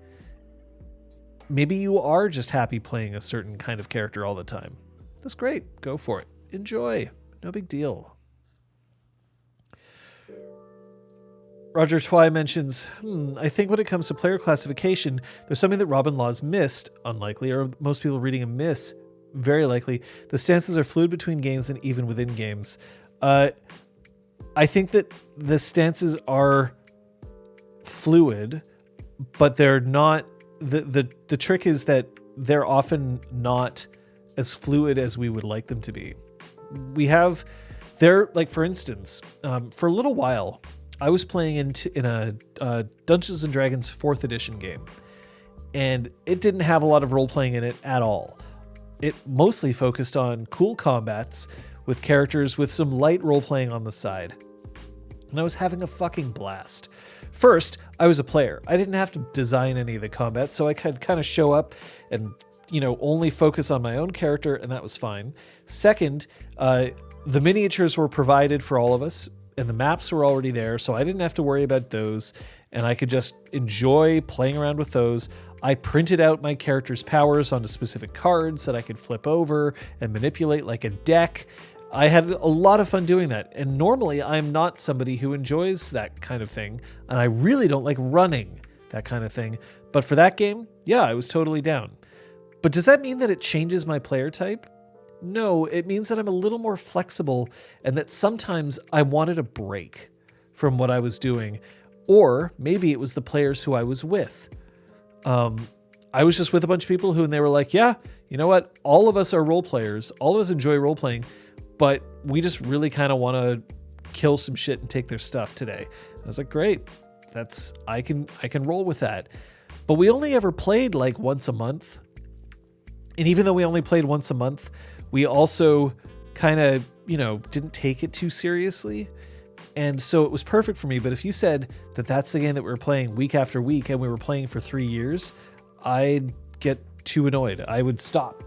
Maybe you are just happy playing a certain kind of character all the time. That's great. Go for it. Enjoy. No big deal. Roger Twy mentions, I think when it comes to player classification, there's something that Robin Laws missed, unlikely, or most people reading him miss, very likely. The stances are fluid between games and even within games. I think that the stances are fluid, but they're not, the trick is that they're often not as fluid as we would like them to be. Like for instance, for a little while, I was playing in a Dungeons & Dragons 4th edition game, and it didn't have a lot of role-playing in it at all. It mostly focused on cool combats with characters with some light role-playing on the side. And I was having a fucking blast. First, I was a player. I didn't have to design any of the combat, so I could kind of show up and, only focus on my own character, and that was fine. Second, the miniatures were provided for all of us, and the maps were already there, so I didn't have to worry about those, and I could just enjoy playing around with those. I printed out my character's powers onto specific cards that I could flip over and manipulate like a deck. I had a lot of fun doing that, and normally I'm not somebody who enjoys that kind of thing, and I really don't like running that kind of thing. But for that game, yeah, I was totally down. But does that mean that it changes my player type? No, it means that I'm a little more flexible, and that sometimes I wanted a break from what I was doing, or maybe it was the players who I was with. I was just with a bunch of people and they were like, yeah, you know what? All of us are role players. All of us enjoy role playing, but we just really kind of want to kill some shit and take their stuff today. I was like, great. I can roll with that. But we only ever played like once a month. And even though we only played once a month, we also kind of, didn't take it too seriously. And so it was perfect for me. But if you said that that's the game that we were playing week after week and we were playing for 3 years, I'd get too annoyed. I would stop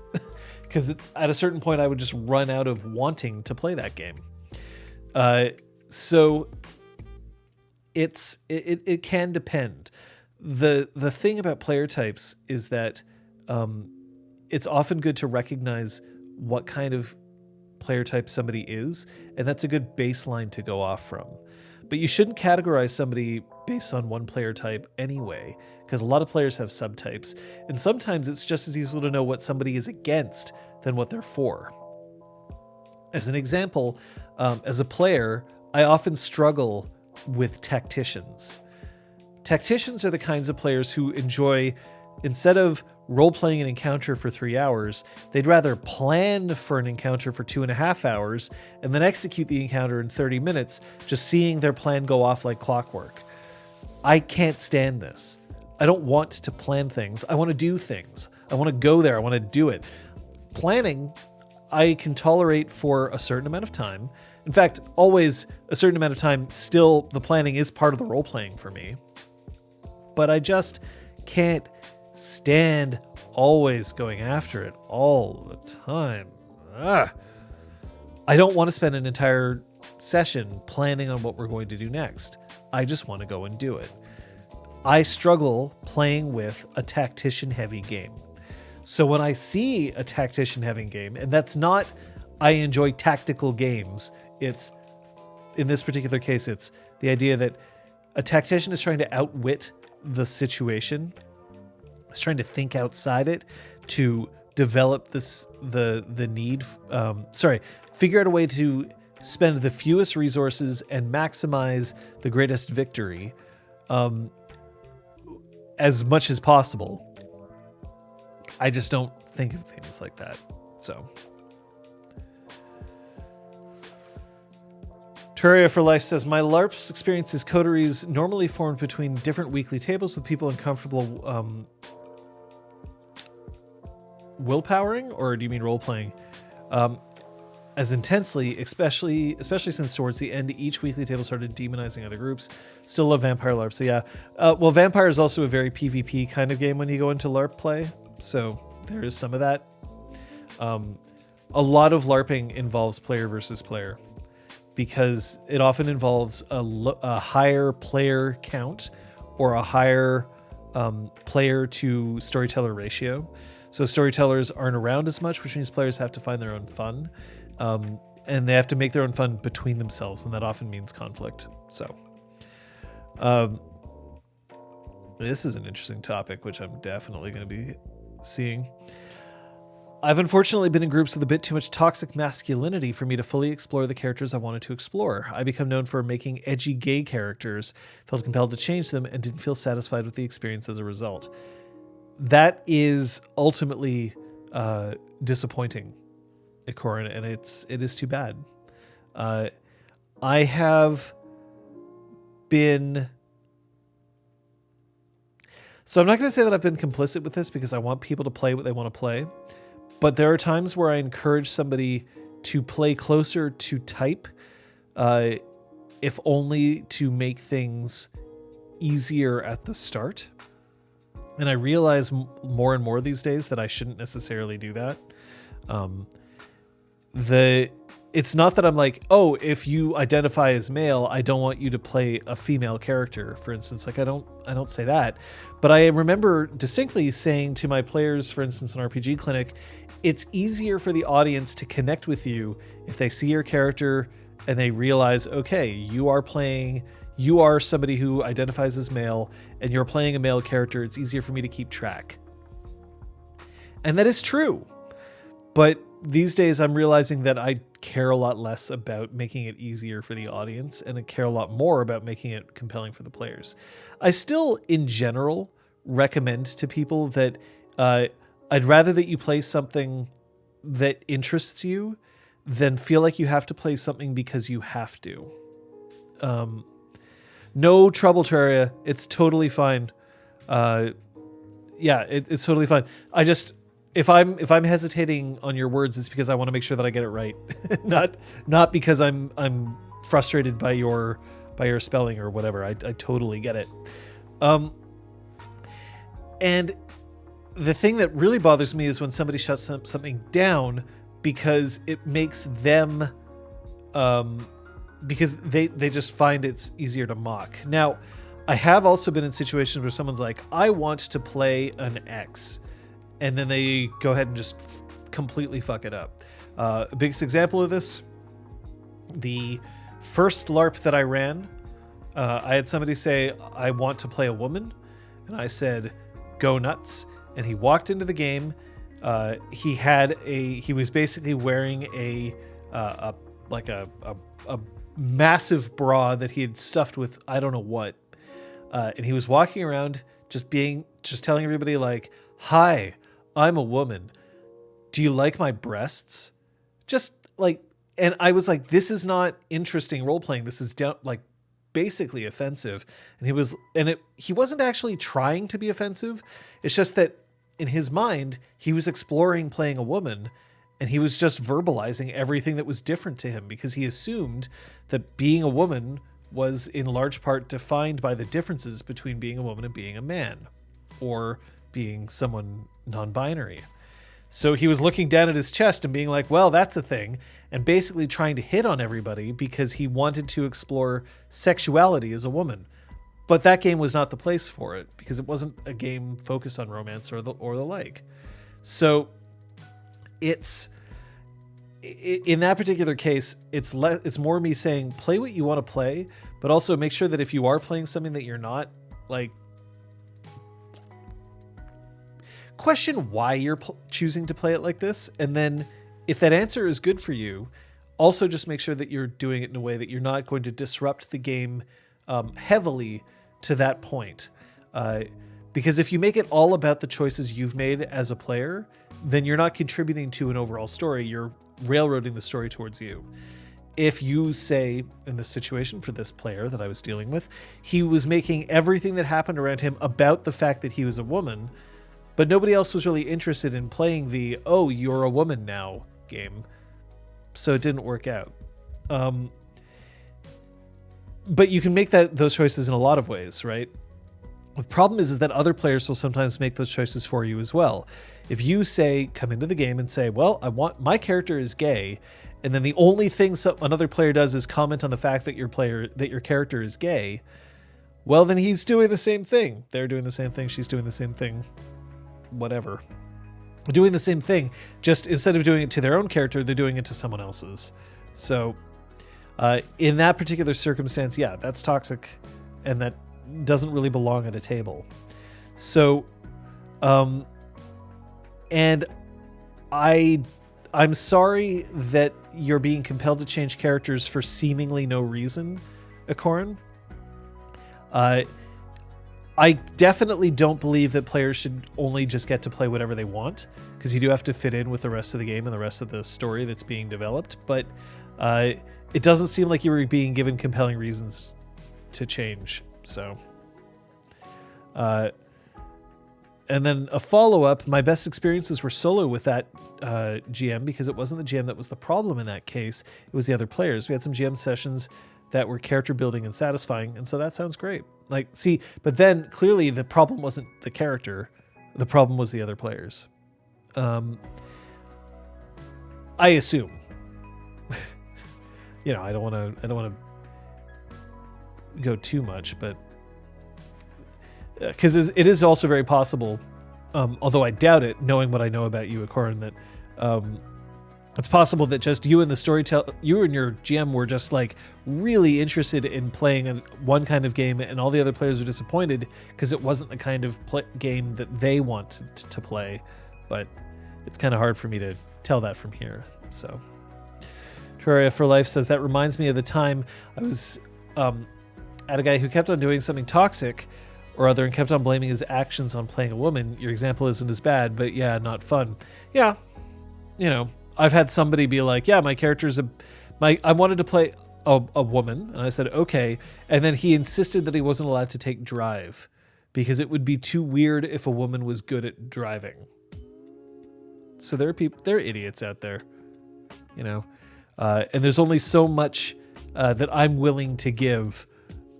because at a certain point I would just run out of wanting to play that game. So it can depend. The thing about player types is that it's often good to recognize what kind of player type somebody is, and that's a good baseline to go off from. But you shouldn't categorize somebody based on one player type anyway, because a lot of players have subtypes, and sometimes it's just as useful to know what somebody is against than what they're for. As an example, as a player, I often struggle with tacticians. Tacticians are the kinds of players who enjoy, instead of role-playing an encounter for 3 hours, they'd rather plan for an encounter for 2.5 hours and then execute the encounter in 30 minutes, just seeing their plan go off like clockwork. I can't stand this. I don't want to plan things. I want to do things. I want to go there. I want to do it. Planning, I can tolerate for a certain amount of time. In fact, always a certain amount of time, still the planning is part of the role-playing for me. But I just can't stand always going after it all the time. I don't want to spend an entire session planning on what we're going to do next. I just want to go and do it. I struggle playing with a tactician-heavy game. So when I see a tactician-heavy game, and that's not I enjoy tactical games, it's, in this particular case, it's the idea that a tactician is trying to outwit the situation. It's trying to think outside it to develop figure out a way to spend the fewest resources and maximize the greatest victory as much as possible. I just don't think of things like that. So, Terraria for Life says, my LARP's experience is coteries normally formed between different weekly tables with people uncomfortable willpowering, or do you mean role-playing? As intensely, especially since towards the end, each weekly table started demonizing other groups. Still love Vampire LARP, so yeah. Well, Vampire is also a very PvP kind of game when you go into LARP play, so there is some of that. A lot of LARPing involves player versus player, because it often involves a higher player count or a higher player to storyteller ratio. So storytellers aren't around as much, which means players have to find their own fun. And they have to make their own fun between themselves, and that often means conflict. So this is an interesting topic, which I'm definitely going to be seeing. I've unfortunately been in groups with a bit too much toxic masculinity for me to fully explore the characters I wanted to explore. I become known for making edgy gay characters, felt compelled to change them, and didn't feel satisfied with the experience as a result. That is ultimately disappointing, Ikorin, and it is too bad. I have been... So I'm not going to say that I've been complicit with this, because I want people to play what they want to play. But there are times where I encourage somebody to play closer to type, if only to make things easier at the start. And I realize more and more these days that I shouldn't necessarily do that. It's not that I'm like, oh, if you identify as male, I don't want you to play a female character, for instance. Like I don't say that. But I remember distinctly saying to my players, for instance, in RPGClinic, it's easier for the audience to connect with you if they see your character and they realize, okay, you are somebody who identifies as male and you're playing a male character. It's easier for me to keep track. And that is true. But these days I'm realizing that I care a lot less about making it easier for the audience, and I care a lot more about making it compelling for the players. I still, in general, recommend to people that I'd rather that you play something that interests you than feel like you have to play something because you have to. No trouble, Terraria. It's totally fine. It's totally fine. I just... If I'm hesitating on your words, it's because I want to make sure that I get it right, not because I'm frustrated by your spelling or whatever. I totally get it. And the thing that really bothers me is when somebody shuts something down because it makes them because they just find it's easier to mock. Now, I have also been in situations where someone's like, I want to play an X. And then they go ahead and just completely fuck it up. A biggest example of this, the first LARP that I ran, I had somebody say, I want to play a woman. And I said, go nuts. And he walked into the game. He was basically wearing a massive bra that he had stuffed with I don't know what. And he was walking around just telling everybody like, hi, I'm a woman. Do you like my breasts? Just like, and I was like, this is not interesting role playing. This is basically offensive. And he wasn't actually trying to be offensive. It's just that in his mind, he was exploring playing a woman, and he was just verbalizing everything that was different to him because he assumed that being a woman was in large part defined by the differences between being a woman and being a man, or being someone non-binary. So he was looking down at his chest and being like, well, that's a thing, and basically trying to hit on everybody because he wanted to explore sexuality as a woman. But that game was not the place for it because it wasn't a game focused on romance or the like. So it's in that particular case, it's more me saying play what you want to play, but also make sure that if you are playing something that you're not, like, question why you're choosing to play it like this, and then if that answer is good for you, also just make sure that you're doing it in a way that you're not going to disrupt the game heavily to that point. Because if you make it all about the choices you've made as a player, then you're not contributing to an overall story. You're railroading the story towards you. If you say, in this situation for this player that I was dealing with, he was making everything that happened around him about the fact that he was a woman, but nobody else was really interested in playing the, oh, you're a woman now game. So it didn't work out. But you can make those choices in a lot of ways, right? The problem is that other players will sometimes make those choices for you as well. If you come into the game and say, well, my character is gay, and then the only thing another player does is comment on the fact that your character is gay, well, then he's doing the same thing. They're doing the same thing. She's doing the same thing. Whatever. Doing the same thing. Just instead of doing it to their own character, they're doing it to someone else's. So in that particular circumstance, yeah, that's toxic, and that doesn't really belong at a table. So, and I'm sorry that you're being compelled to change characters for seemingly no reason, Akoran. I definitely don't believe that players should only just get to play whatever they want, because you do have to fit in with the rest of the game and the rest of the story that's being developed. But it doesn't seem like you were being given compelling reasons to change. So, and then a follow-up, my best experiences were solo with that GM, because it wasn't the GM that was the problem in that case. It was the other players. We had some GM sessions that were character building and satisfying, and so that sounds great. Like, see, but then clearly the problem wasn't the character. The problem was the other players. I assume. I don't want to go too much, but because it is also very possible, although I doubt it, knowing what I know about you, Akoran, that it's possible that just you and you and your GM were just like really interested in playing one kind of game, and all the other players were disappointed because it wasn't the kind of game that they wanted to play. But it's kind of hard for me to tell that from here. So, Terraria for Life says, that reminds me of the time I was at a guy who kept on doing something toxic or other and kept on blaming his actions on playing a woman. Your example isn't as bad, but yeah, not fun. Yeah, I've had somebody be like, yeah, my character's I wanted to play a woman, and I said, okay. And then he insisted that he wasn't allowed to take drive because it would be too weird if a woman was good at driving. So there are idiots out there, and there's only so much that I'm willing to give,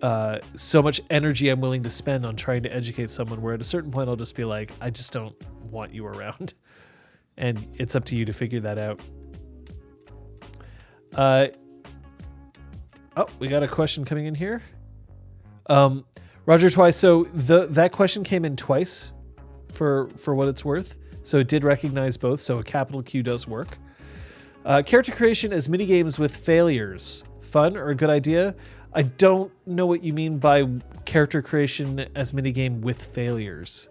so much energy I'm willing to spend on trying to educate someone, where at a certain point I'll just be like, I just don't want you around. And it's up to you to figure that out. We got a question coming in here. Roger Twice. So that question came in twice for what it's worth. So it did recognize both. So a capital Q does work. Character creation as minigames with failures. Fun or a good idea? I don't know what you mean by character creation as minigame with failures.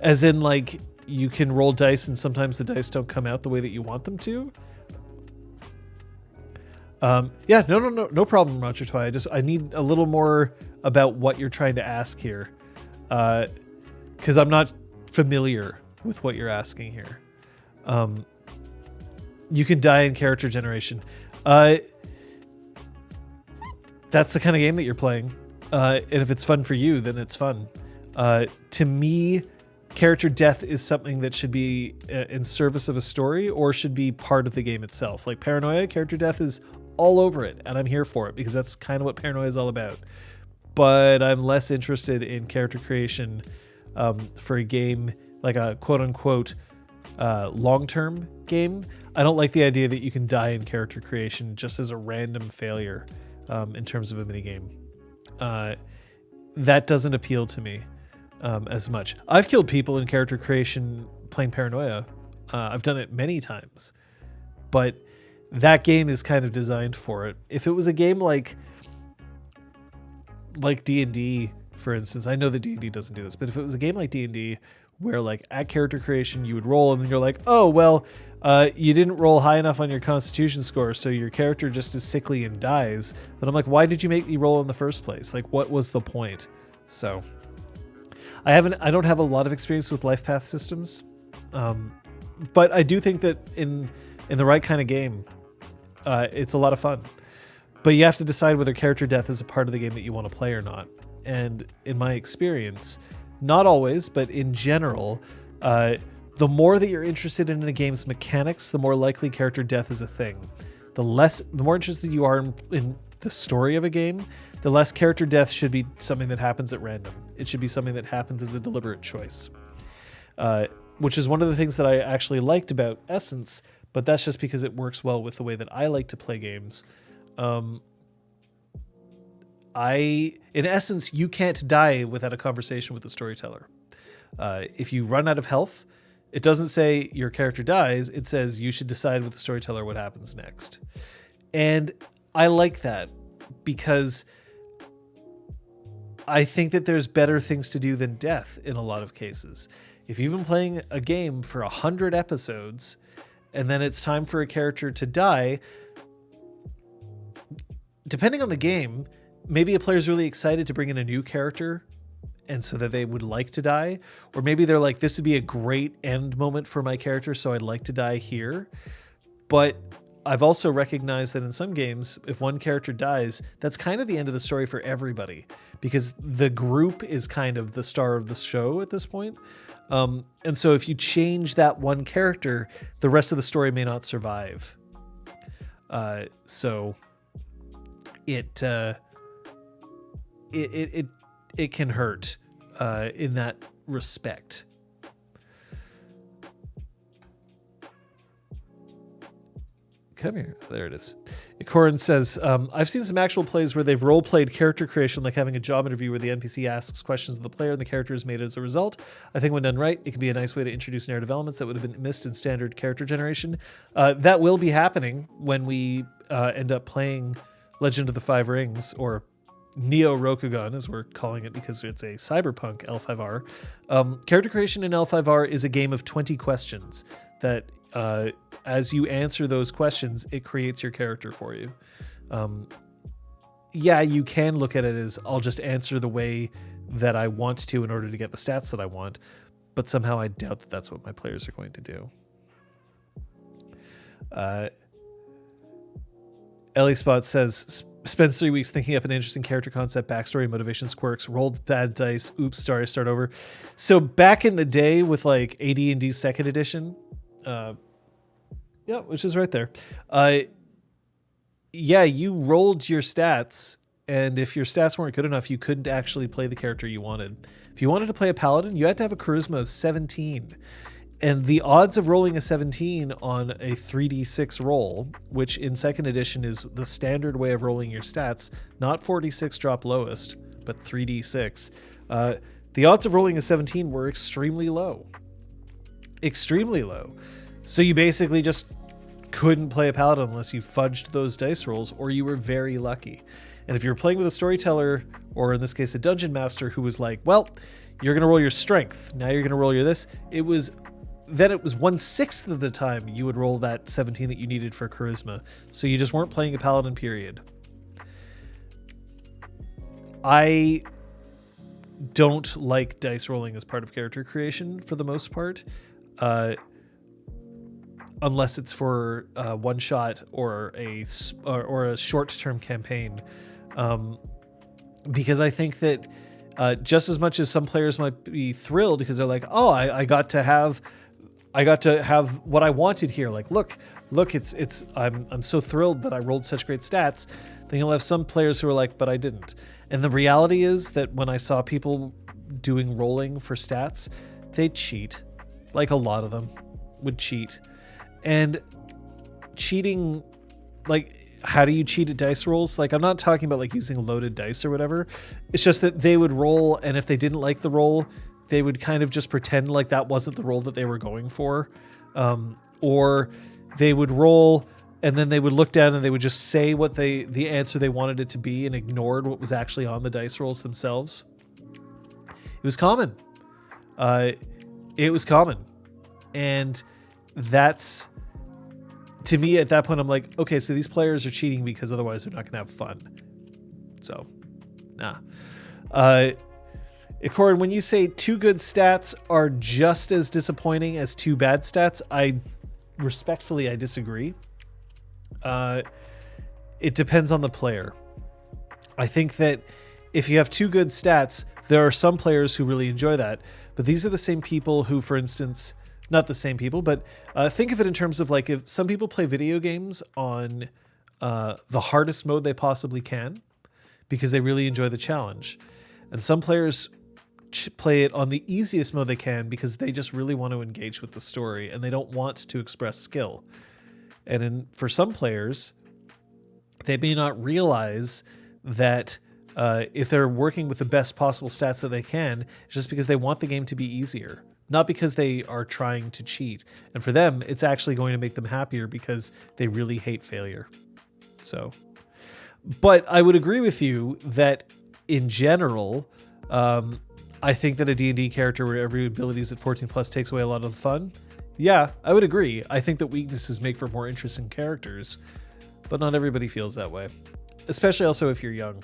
As in, like, you can roll dice and sometimes the dice don't come out the way that you want them to. Yeah, no problem, Roger Twy. I need a little more about what you're trying to ask here. Because I'm not familiar with what you're asking here. You can die in character generation. That's the kind of game that you're playing. And if it's fun for you, then it's fun. To me, character death is something that should be in service of a story or should be part of the game itself. Like Paranoia, character death is all over it, and I'm here for it because that's kind of what Paranoia is all about. But I'm less interested in character creation for a game like a quote-unquote long-term game. I don't like the idea that you can die in character creation just as a random failure in terms of a minigame. That doesn't appeal to me as much. I've killed people in character creation playing Paranoia. I've done it many times, but that game is kind of designed for it. If it was a game like D&D, for instance, I know that D&D doesn't do this, but if it was a game like D&D where like at character creation you would roll and then you're like, oh, well, you didn't roll high enough on your constitution score, so your character just is sickly and dies. But I'm like, why did you make me roll in the first place? Like, what was the point? So I don't have a lot of experience with life path systems. But I do think that in the right kind of game, it's a lot of fun. But you have to decide whether character death is a part of the game that you want to play or not. And in my experience, not always, but in general, the more that you're interested in a game's mechanics, the more likely character death is a thing. The more interested you are in the story of a game, the less character death should be something that happens at random. It should be something that happens as a deliberate choice. Which is one of the things that I actually liked about Essence, but that's just because it works well with the way that I like to play games. In Essence, you can't die without a conversation with the storyteller. If you run out of health, it doesn't say your character dies. It says you should decide with the storyteller what happens next. And I like that because I think that there's better things to do than death in a lot of cases. If you've been playing a game for 100 episodes and then it's time for a character to die, depending on the game, maybe a player's really excited to bring in a new character and so that they would like to die. Or maybe they're like, this would be a great end moment for my character, so I'd like to die here. But I've also recognized that in some games, if one character dies, that's kind of the end of the story for everybody because the group is kind of the star of the show at this point. And so if you change that one character, the rest of the story may not survive. So it can hurt in that respect. Come here. There it is. Corin says, I've seen some actual plays where they've role-played character creation, like having a job interview where the NPC asks questions of the player and the character is made as a result. I think when done right, it can be a nice way to introduce narrative elements that would have been missed in standard character generation. That will be happening when we end up playing Legend of the Five Rings, or Neo Rokugan, as we're calling it because it's a cyberpunk L5R. Character creation in L5R is a game of 20 questions that as you answer those questions, it creates your character for you. Yeah, you can look at it as I'll just answer the way that I want to in order to get the stats that I want, but somehow I doubt that that's what my players are going to do. Ellie Spot says, spends 3 weeks thinking up an interesting character concept, backstory, motivations, quirks, rolled bad dice, oops, sorry, start over. So back in the day with like AD&D 2nd edition, yeah, which is right there. Yeah, you rolled your stats, and if your stats weren't good enough, you couldn't actually play the character you wanted. If you wanted to play a paladin, you had to have a charisma of 17. And the odds of rolling a 17 on a 3d6 roll, which in 2nd edition is the standard way of rolling your stats, not 46 drop lowest, but 3d6, the odds of rolling a 17 were extremely low. Extremely low. So you basically just couldn't play a paladin unless you fudged those dice rolls, or you were very lucky. And if you were playing with a storyteller, or in this case a dungeon master, who was like, well, you're going to roll your strength, now you're going to roll your this, it was 1/6 of the time you would roll that 17 that you needed for charisma. So you just weren't playing a paladin, period. I don't like dice rolling as part of character creation for the most part. Unless it's for one shot or a short-term campaign, because I think that just as much as some players might be thrilled because they're like, oh, I got to have what I wanted here. Like, look, I'm so thrilled that I rolled such great stats. Then you'll have some players who are like, but I didn't. And the reality is that when I saw people doing rolling for stats, they cheat, like a lot of them. would cheat. And cheating, like, how do you cheat at dice rolls? Like, I'm not talking about like using loaded dice or whatever. It's just that they would roll, and if they didn't like the roll, they would kind of just pretend like that wasn't the roll that they were going for. Or they would roll, and then they would look down and they would just say what the answer they wanted it to be and ignored what was actually on the dice rolls themselves. It was common. It was common. And that's, to me at that point, I'm like, okay, so these players are cheating because otherwise they're not going to have fun. So, nah. Corin, when you say 2 good stats are just as disappointing as 2 bad stats, I disagree. It depends on the player. I think that if you have 2 good stats, there are some players who really enjoy that, but these are the same people who, for instance, not the same people, but think of it in terms of like if some people play video games on the hardest mode they possibly can because they really enjoy the challenge. And some players play it on the easiest mode they can because they just really want to engage with the story and they don't want to express skill. And for some players, they may not realize that if they're working with the best possible stats that they can, it's just because they want the game to be easier, not because they are trying to cheat. And for them, it's actually going to make them happier because they really hate failure. So, but I would agree with you that in general, I think that a D&D character where every ability is at 14 plus takes away a lot of the fun. Yeah, I would agree. I think that weaknesses make for more interesting characters, but not everybody feels that way, especially also if you're young.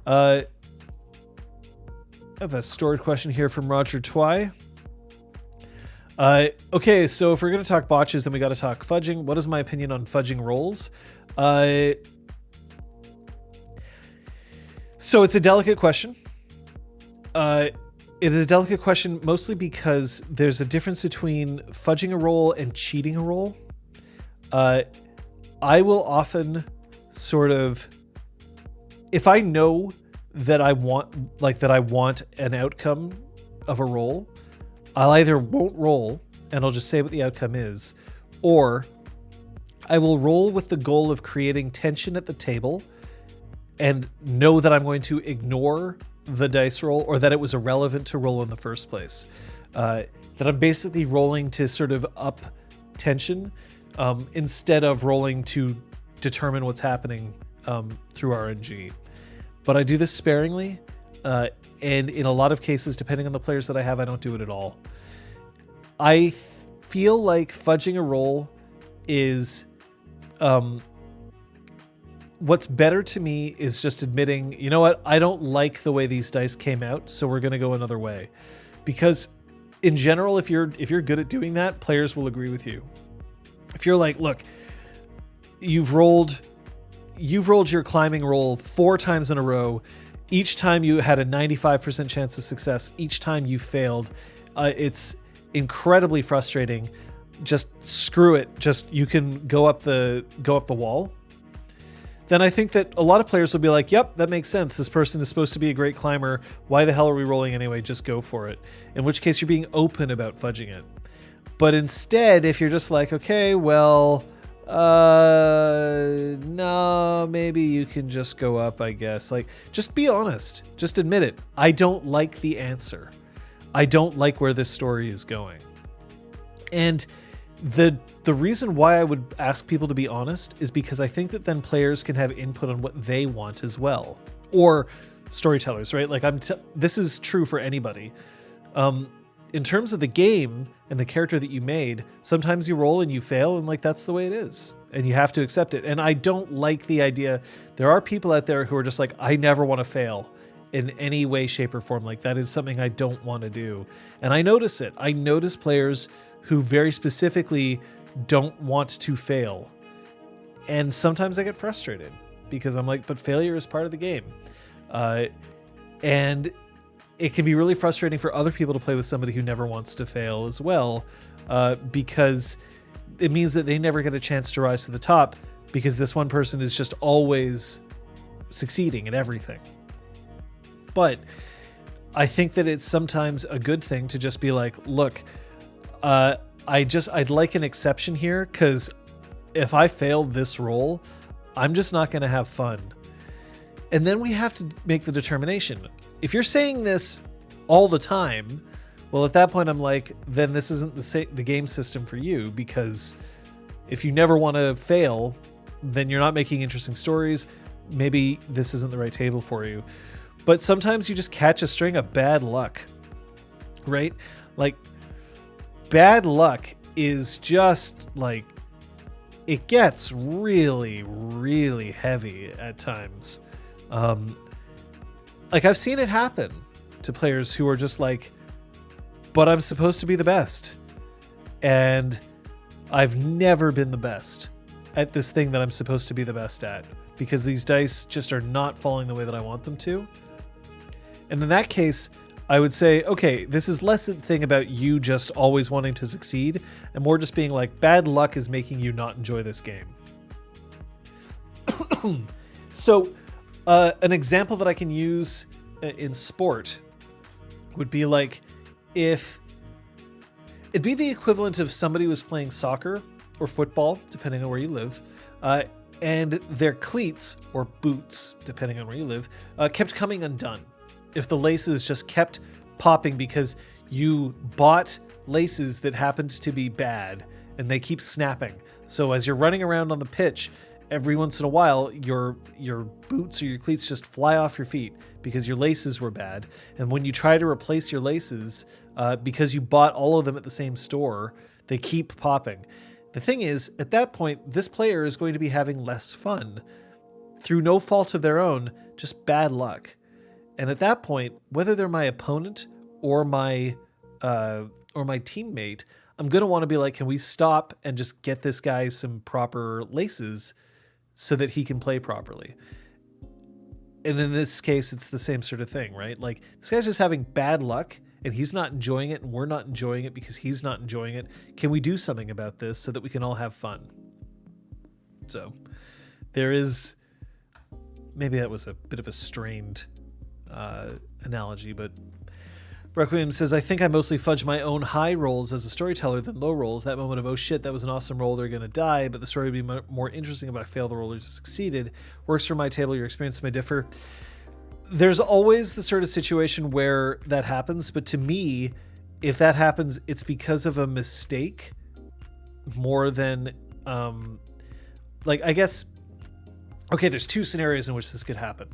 I have a stored question here from Roger Twy. Okay, so if we're going to talk botches, then we got to talk fudging. What is my opinion on fudging rolls? So it's a delicate question. It is a delicate question mostly because there's a difference between fudging a roll and cheating a roll. I will often sort of, if I know that I want an outcome of a roll, I'll either won't roll and I'll just say what the outcome is, or I will roll with the goal of creating tension at the table and know that I'm going to ignore the dice roll or that it was irrelevant to roll in the first place. That I'm basically rolling to sort of up tension instead of rolling to determine what's happening through RNG. But I do this sparingly, and in a lot of cases, depending on the players that I have, I don't do it at all. I feel like fudging a roll is... what's better to me is just admitting, you know what, I don't like the way these dice came out, so we're going to go another way. Because in general, if you're good at doing that, players will agree with you. If you're like, look, you've rolled your climbing roll 4 times in a row. Each time you had a 95% chance of success. Each time you failed. It's incredibly frustrating. Just screw it. Just you can go up the wall. Then I think that a lot of players will be like, yep, that makes sense. This person is supposed to be a great climber. Why the hell are we rolling anyway? Just go for it. In which case you're being open about fudging it. But instead, if you're just like, okay, well, no, maybe you can just go up, I guess. Like, just be honest. Just admit it. I don't like the answer. I don't like where this story is going. And the reason why I would ask people to be honest is because I think that then players can have input on what they want as well, or storytellers, right? Like this is true for anybody. In terms of the game and the character that you made, sometimes you roll and you fail, and like that's the way it is, and you have to accept it. And I don't like the idea. There are people out there who are just like, I never want to fail in any way, shape, or form. Like that is something I don't want to do, and I notice it. I notice players who very specifically don't want to fail. And sometimes I get frustrated because I'm like, but failure is part of the game. And it can be really frustrating for other people to play with somebody who never wants to fail as well, because it means that they never get a chance to rise to the top because this one person is just always succeeding at everything. But I think that it's sometimes a good thing to just be like, look, I'd like an exception here, because if I fail this roll, I'm just not going to have fun. And then we have to make the determination. If you're saying this all the time, well, at that point I'm like, then this isn't the game system for you, because if you never want to fail, then you're not making interesting stories. Maybe this isn't the right table for you. But sometimes you just catch a string of bad luck, right? Like, bad luck is just like, it gets really, really heavy at times. Like, I've seen it happen to players who are just like, but I'm supposed to be the best. And I've never been the best at this thing that I'm supposed to be the best at, because these dice just are not falling the way that I want them to. And in that case, I would say, okay, this is less a thing about you just always wanting to succeed, and more just being like, bad luck is making you not enjoy this game. So an example that I can use in sport would be like, if it'd be the equivalent of somebody was playing soccer or football, depending on where you live, and their cleats or boots, depending on where you live, kept coming undone. If the laces just kept popping because you bought laces that happened to be bad and they keep snapping. So as you're running around on the pitch, every once in a while, your boots or your cleats just fly off your feet because your laces were bad. And when you try to replace your laces, because you bought all of them at the same store, they keep popping. The thing is, at that point, this player is going to be having less fun through no fault of their own, just bad luck. And at that point, whether they're my opponent or my teammate, I'm going to want to be like, can we stop and just get this guy some proper laces so that he can play properly? And in this case, it's the same sort of thing, right? Like, this guy's just having bad luck and he's not enjoying it and we're not enjoying it because he's not enjoying it. Can we do something about this so that we can all have fun? So there is, maybe that was a bit of a strained analogy, but Requiem says, I think I mostly fudge my own high rolls as a storyteller than low rolls. That moment of, oh shit, that was an awesome roll, they're going to die, but the story would be more interesting if I failed the roll or succeeded. Works for my table, your experience may differ. There's always the sort of situation where that happens, but to me, if that happens, it's because of a mistake more than, like, I guess, okay, there's two scenarios in which this could happen.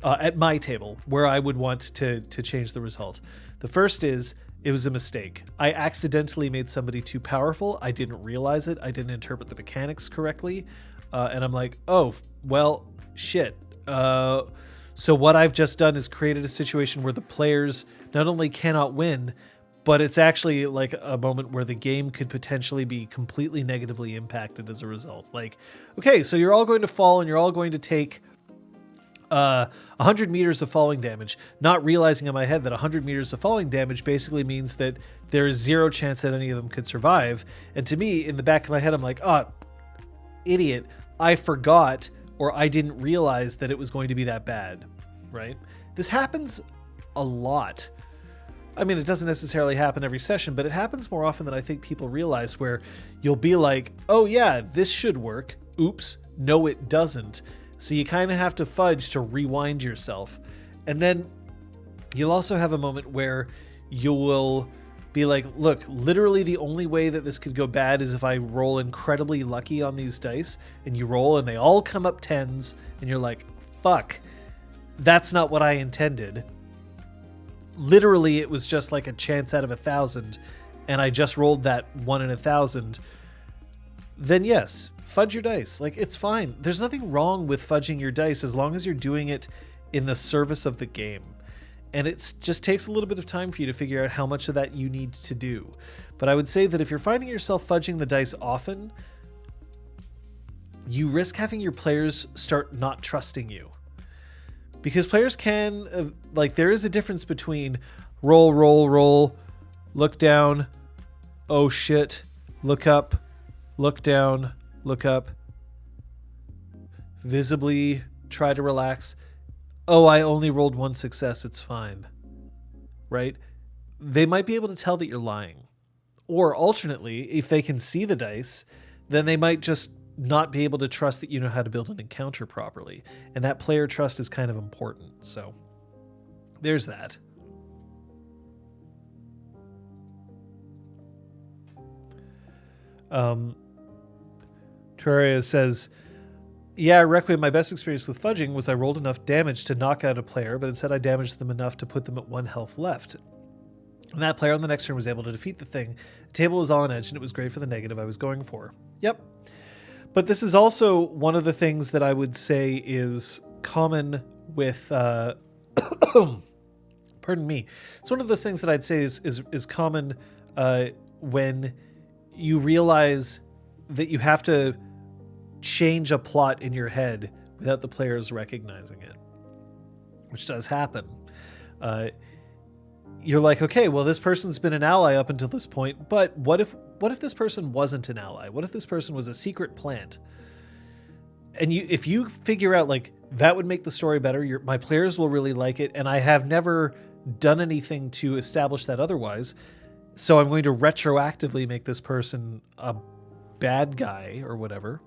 At my table, where I would want to change the result. The first is, it was a mistake. I accidentally made somebody too powerful. I didn't realize it. I didn't interpret the mechanics correctly. And I'm like, oh, well, shit. So what I've just done is created a situation where the players not only cannot win, but it's actually like a moment where the game could potentially be completely negatively impacted as a result. Like, okay, so you're all going to fall and you're all going to take 100 meters of falling damage, not realizing in my head that 100 meters of falling damage basically means that there is zero chance that any of them could survive. And to me, in the back of my head, I'm like, oh, idiot, I forgot, or I didn't realize that it was going to be that bad, right? This happens a lot. I mean, it doesn't necessarily happen every session, but it happens more often than I think people realize, where you'll be like, oh yeah, this should work. Oops, no, it doesn't. So you kind of have to fudge to rewind yourself. And then you'll also have a moment where you will be like, look, literally the only way that this could go bad is if I roll incredibly lucky on these dice, and you roll and they all come up 10s and you're like, fuck, that's not what I intended. Literally, it was just like a chance out of 1,000 and I just rolled that 1 in 1,000. Then yes, fudge your dice. Like, it's fine. There's nothing wrong with fudging your dice as long as you're doing it in the service of the game. And it just takes a little bit of time for you to figure out how much of that you need to do. But I would say that if you're finding yourself fudging the dice often, you risk having your players start not trusting you. Because players can, like, there is a difference between roll, roll, roll, look down, oh shit, look up, look down, look up, visibly try to relax. Oh, I only rolled 1 success, it's fine. Right? They might be able to tell that you're lying. Or alternately, if they can see the dice, then they might just not be able to trust that you know how to build an encounter properly. And that player trust is kind of important. So there's that. Terraria says, yeah, Requiem, my best experience with fudging was I rolled enough damage to knock out a player, but instead I damaged them enough to put them at 1 health left. And that player on the next turn was able to defeat the thing. The table was on edge, and it was great for the negative I was going for. Yep. But this is also one of the things that I would say is common with... pardon me. It's one of those things that I'd say is common when you realize that you have to change a plot in your head without the players recognizing it, which does happen. You're like, okay, well, this person's been an ally up until this point, but what if this person wasn't an ally? What if this person was a secret plant? And if you figure out like that would make the story better, my players will really like it, and I have never done anything to establish that otherwise, so I'm going to retroactively make this person a bad guy or whatever.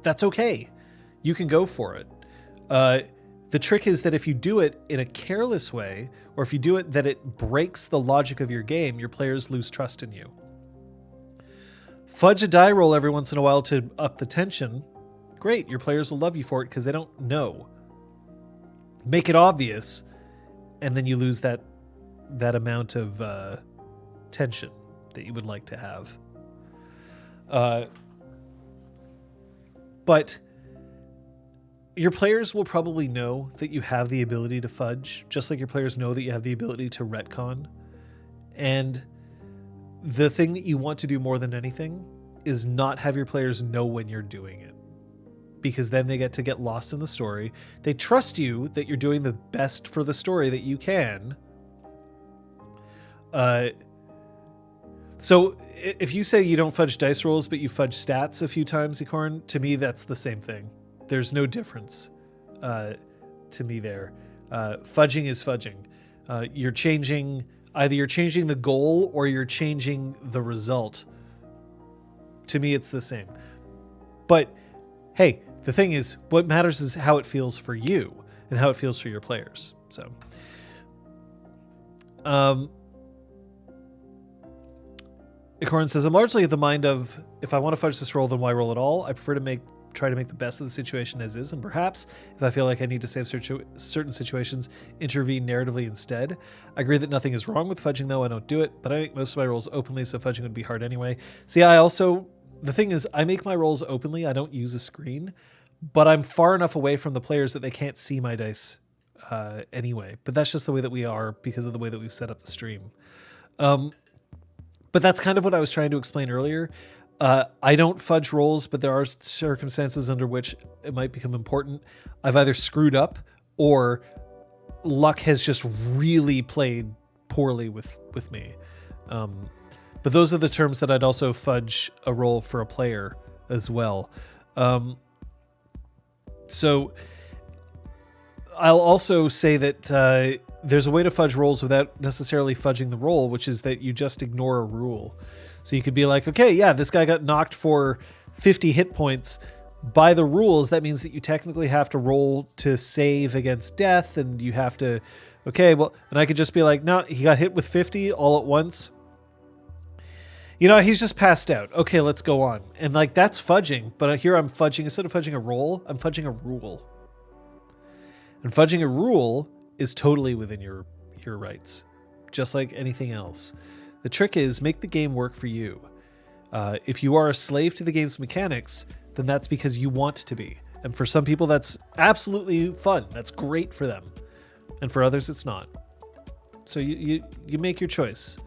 That's okay. You can go for it. The trick is that if you do it in a careless way, or if you do it that it breaks the logic of your game, your players lose trust in you. Fudge a die roll every once in a while to up the tension. Great, your players will love you for it because they don't know. Make it obvious, and then you lose that amount of tension that you would like to have. But your players will probably know that you have the ability to fudge, just like your players know that you have the ability to retcon. And the thing that you want to do more than anything is not have your players know when you're doing it, because then they get lost in the story. They trust you that you're doing the best for the story that you can. So if you say you don't fudge dice rolls, but you fudge stats a few times, Ikorn, to me, that's the same thing. There's no difference to me there. Fudging is fudging. Either you're changing the goal or you're changing the result. To me, it's the same. But hey, the thing is, what matters is how it feels for you and how it feels for your players. So, Ikorn says, I'm largely of the mind of, if I want to fudge this roll, then why roll at all? I prefer to try to make the best of the situation as is, and perhaps, if I feel like I need to save certain situations, intervene narratively instead. I agree that nothing is wrong with fudging, though. I don't do it, but I make most of my rolls openly, so fudging would be hard anyway. See, the thing is, I make my rolls openly. I don't use a screen, but I'm far enough away from the players that they can't see my dice anyway. But that's just the way that we are because of the way that we've set up the stream. But that's kind of what I was trying to explain earlier. I don't fudge rolls, but there are circumstances under which it might become important. I've either screwed up or luck has just really played poorly with me. But those are the terms that I'd also fudge a roll for a player as well. So I'll also say that there's a way to fudge rolls without necessarily fudging the roll, which is that you just ignore a rule. So you could be like, okay, yeah, this guy got knocked for 50 hit points. By the rules, that means that you technically have to roll to save against death, and you have to, okay, well, and I could just be like, no, he got hit with 50 all at once. He's just passed out. Okay, let's go on. And like, that's fudging, but here I'm fudging, instead of fudging a roll, I'm fudging a rule. And fudging a rule is totally within your rights, just like anything else. The trick is make the game work for you. If you are a slave to the game's mechanics, then that's because you want to be. And for some people, that's absolutely fun. That's great for them. And for others, it's not. So you make your choice.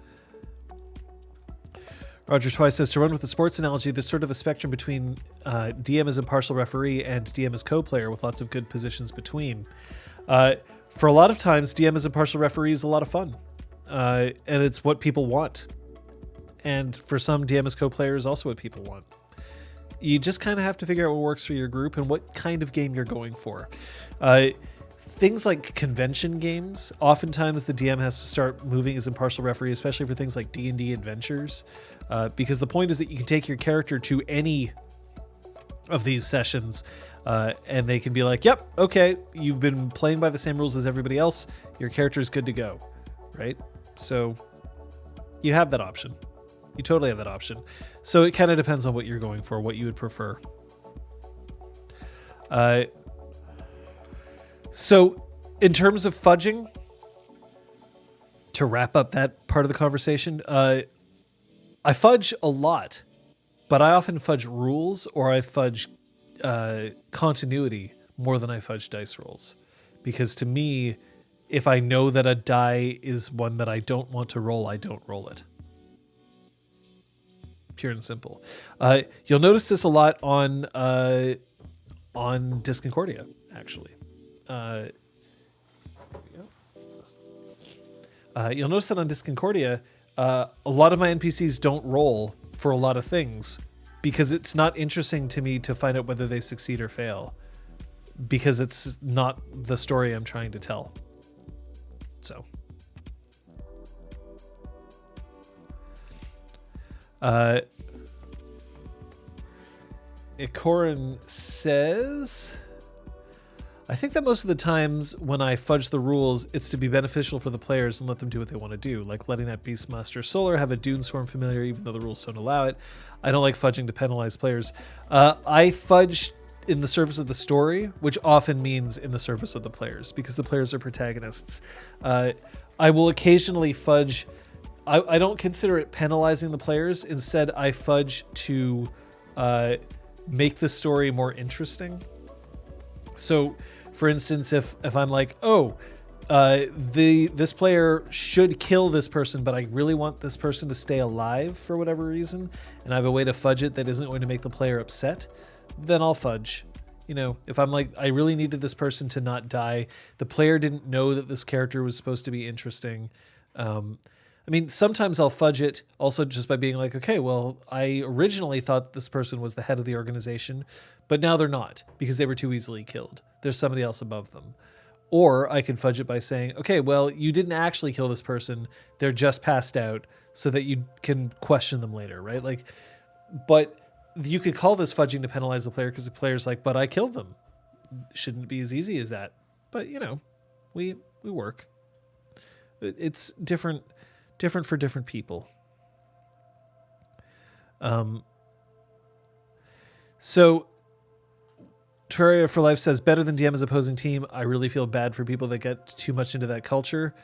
Roger Twice says, to run with the sports analogy, there's sort of a spectrum between DM as impartial referee and DM as co-player with lots of good positions between. For a lot of times, DM as impartial referee is a lot of fun. And it's what people want. And for some, DM as co-player is also what people want. You just kind of have to figure out what works for your group and what kind of game you're going for. things like convention games, oftentimes the DM has to start moving as impartial referee, especially for things like D&D adventures, because the point is that you can take your character to any of these sessions, and they can be like, yep, okay, you've been playing by the same rules as everybody else, your character is good to go, right? So you have that option. You totally have that option. So it kind of depends on what you're going for, what you would prefer. So in terms of fudging, to wrap up that part of the conversation, I fudge a lot, but I often fudge rules, or I fudge continuity more than I fudge dice rolls. Because to me, if I know that a die is one that I don't want to roll, I don't roll it. Pure and simple. You'll notice this a lot on Disconcordia, actually. You'll notice that on Disconcordia, a lot of my NPCs don't roll for a lot of things because it's not interesting to me to find out whether they succeed or fail, because it's not the story I'm trying to tell. So. Ikorin says, I think that most of the times when I fudge the rules, it's to be beneficial for the players and let them do what they want to do, like letting that Beastmaster Solar have a Dune Storm familiar even though the rules don't allow it. I don't like fudging to penalize players. I fudge in the service of the story, which often means in the service of the players, because the players are protagonists. I will occasionally fudge. I don't consider it penalizing the players. Instead, I fudge to make the story more interesting. So, for instance, if I'm like, oh, this player should kill this person, but I really want this person to stay alive for whatever reason, and I have a way to fudge it that isn't going to make the player upset, then I'll fudge. You know, if I'm like, I really needed this person to not die, the player didn't know that this character was supposed to be interesting. I mean, sometimes I'll fudge it also just by being like, okay, well, I originally thought this person was the head of the organization, but now they're not because they were too easily killed. There's somebody else above them. Or I can fudge it by saying, okay, well, you didn't actually kill this person. They're just passed out so that you can question them later, right? Like, but you could call this fudging to penalize the player because the player's like, but I killed them. Shouldn't be as easy as that. But, you know, we work. It's different for different people. So Terraria for Life says, better than DM as opposing team. I really feel bad for people that get too much into that culture.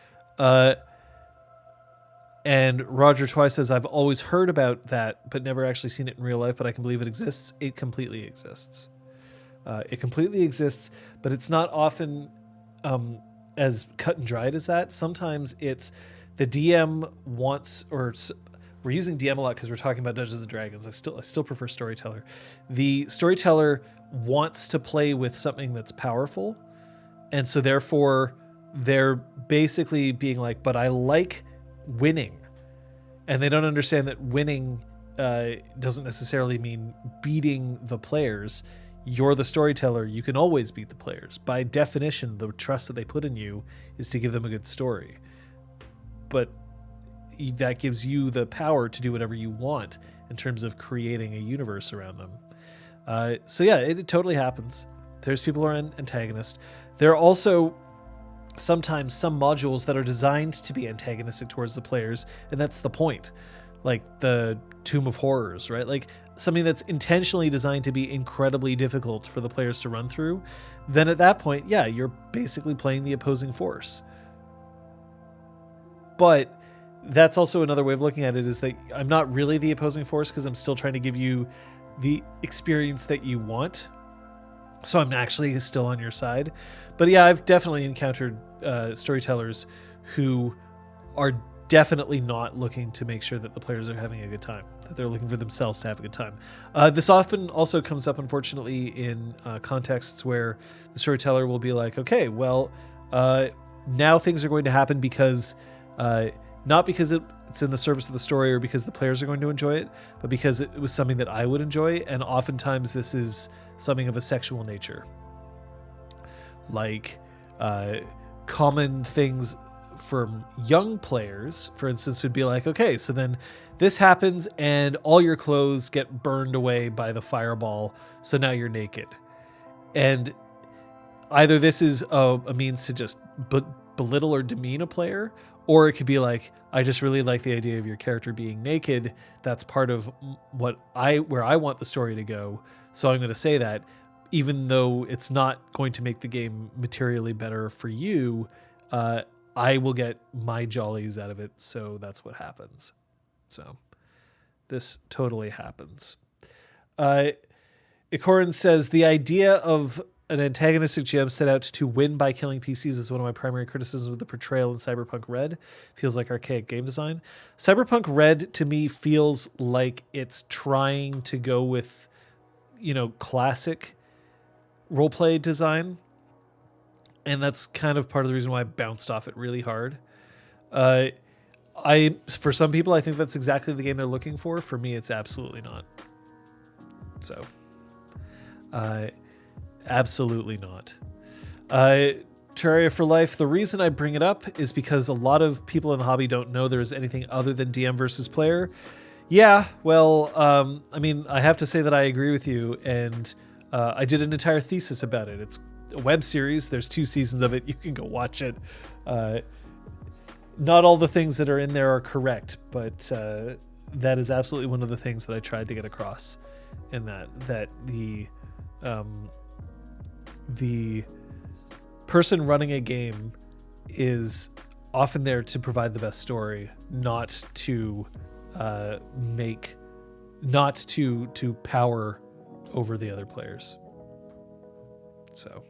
And Roger Twice says, I've always heard about that, but never actually seen it in real life, but I can believe it exists. It completely exists. It completely exists, but it's not often as cut and dried as that. Sometimes it's the DM wants, or we're using DM a lot because we're talking about Dungeons and Dragons. I still prefer storyteller. The storyteller wants to play with something that's powerful, and so therefore they're basically being like, but I like winning, and they don't understand that winning doesn't necessarily mean beating the players. You're the storyteller. You can always beat the players. By definition, the trust that they put in you is to give them a good story. But that gives you the power to do whatever you want in terms of creating a universe around them. So yeah, it totally happens. There's people who are antagonists. There are also sometimes some modules that are designed to be antagonistic towards the players, and that's the point. Like the Tomb of Horrors, right? Like something that's intentionally designed to be incredibly difficult for the players to run through. Then at that point, yeah, you're basically playing the opposing force. But that's also another way of looking at it, is that I'm not really the opposing force because I'm still trying to give you the experience that you want. So I'm actually still on your side. But yeah, I've definitely encountered storytellers who are definitely not looking to make sure that the players are having a good time, that they're looking for themselves to have a good time. This often also comes up, unfortunately, in contexts where the storyteller will be like, okay, well, now things are going to happen because... not because it's in the service of the story or because the players are going to enjoy it, but because it was something that I would enjoy, and oftentimes this is something of a sexual nature. Like, common things from young players, for instance, would be like, okay, so then this happens and all your clothes get burned away by the fireball, so now you're naked. And either this is a means to just belittle or demean a player, or it could be like, I just really like the idea of your character being naked. That's part of where I want the story to go. So I'm going to say that, even though it's not going to make the game materially better for you, I will get my jollies out of it. So that's what happens. So this totally happens. Ikoran says, the idea of an antagonistic GM set out to win by killing PCs is one of my primary criticisms of the portrayal in Cyberpunk Red. Feels like archaic game design. Cyberpunk Red, to me, feels like it's trying to go with, classic roleplay design. And that's kind of part of the reason why I bounced off it really hard. For some people, I think that's exactly the game they're looking for. For me, it's absolutely not. So, absolutely not. Terraria for Life, the reason I bring it up is because a lot of people in the hobby don't know there's anything other than DM versus player. Yeah, well, I have to say that I agree with you, and I did an entire thesis about it. It's a web series. There's 2 seasons of it. You can go watch it. Not all the things that are in there are correct, but that is absolutely one of the things that I tried to get across in that the person running a game is often there to provide the best story, not to to power over the other players. So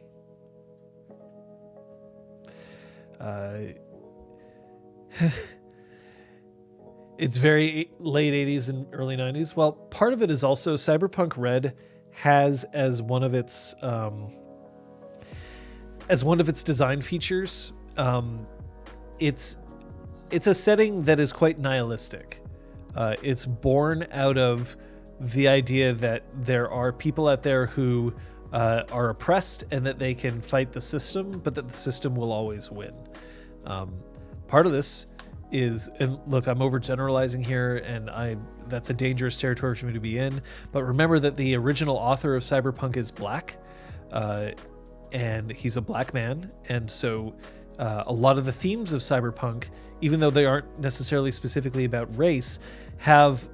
it's very late 80s and early 90s. Well, part of it is also Cyberpunk Red has as one of its design features, it's a setting that is quite nihilistic. It's born out of the idea that there are people out there who are oppressed and that they can fight the system, but that the system will always win. Part of this is, and look, I'm overgeneralizing here, and that's a dangerous territory for me to be in, but remember that the original author of Cyberpunk is black, and he's a black man, and so a lot of the themes of Cyberpunk, even though they aren't necessarily specifically about race, have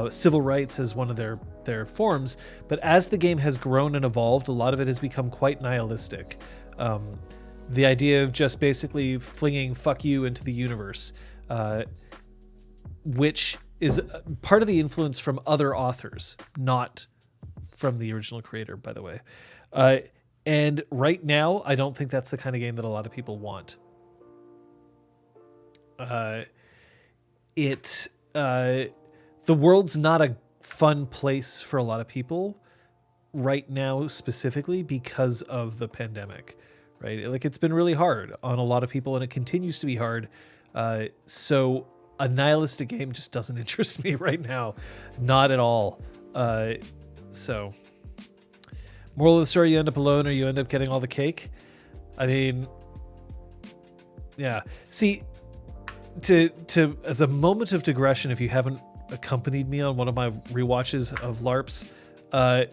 civil rights as one of their forms. But as the game has grown and evolved, a lot of it has become quite nihilistic. The idea of just basically flinging "fuck you" into the universe, which is part of the influence from other authors, not from the original creator, by the way. And right now, I don't think that's the kind of game that a lot of people want. The world's not a fun place for a lot of people right now, specifically because of the pandemic, right? Like, it's been really hard on a lot of people, and it continues to be hard. So a nihilistic game just doesn't interest me right now. Not at all. So moral of the story, you end up alone or you end up getting all the cake. I mean, yeah. See, to as a moment of digression, if you haven't accompanied me on one of my rewatches of LARPs, I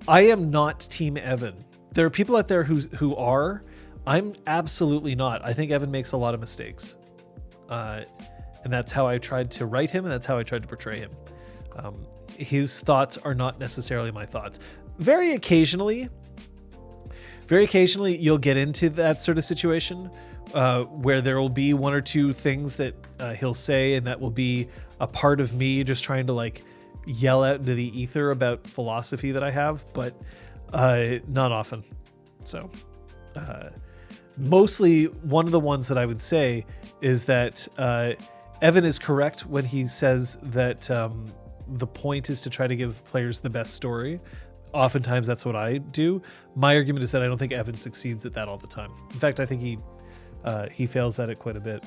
am not Team Evan. There are people out there who are. I'm absolutely not. I think Evan makes a lot of mistakes. And that's how I tried to write him, and that's how I tried to portray him. His thoughts are not necessarily my thoughts. Very occasionally, you'll get into that sort of situation where there will be one or two things that he'll say, and that will be a part of me just trying to like yell out into the ether about philosophy that I have, but not often. So mostly one of the ones that I would say is that Evan is correct when he says that the point is to try to give players the best story. Oftentimes that's what I do. My argument is that I don't think Evan succeeds at that all the time. In fact, I think he fails at it quite a bit.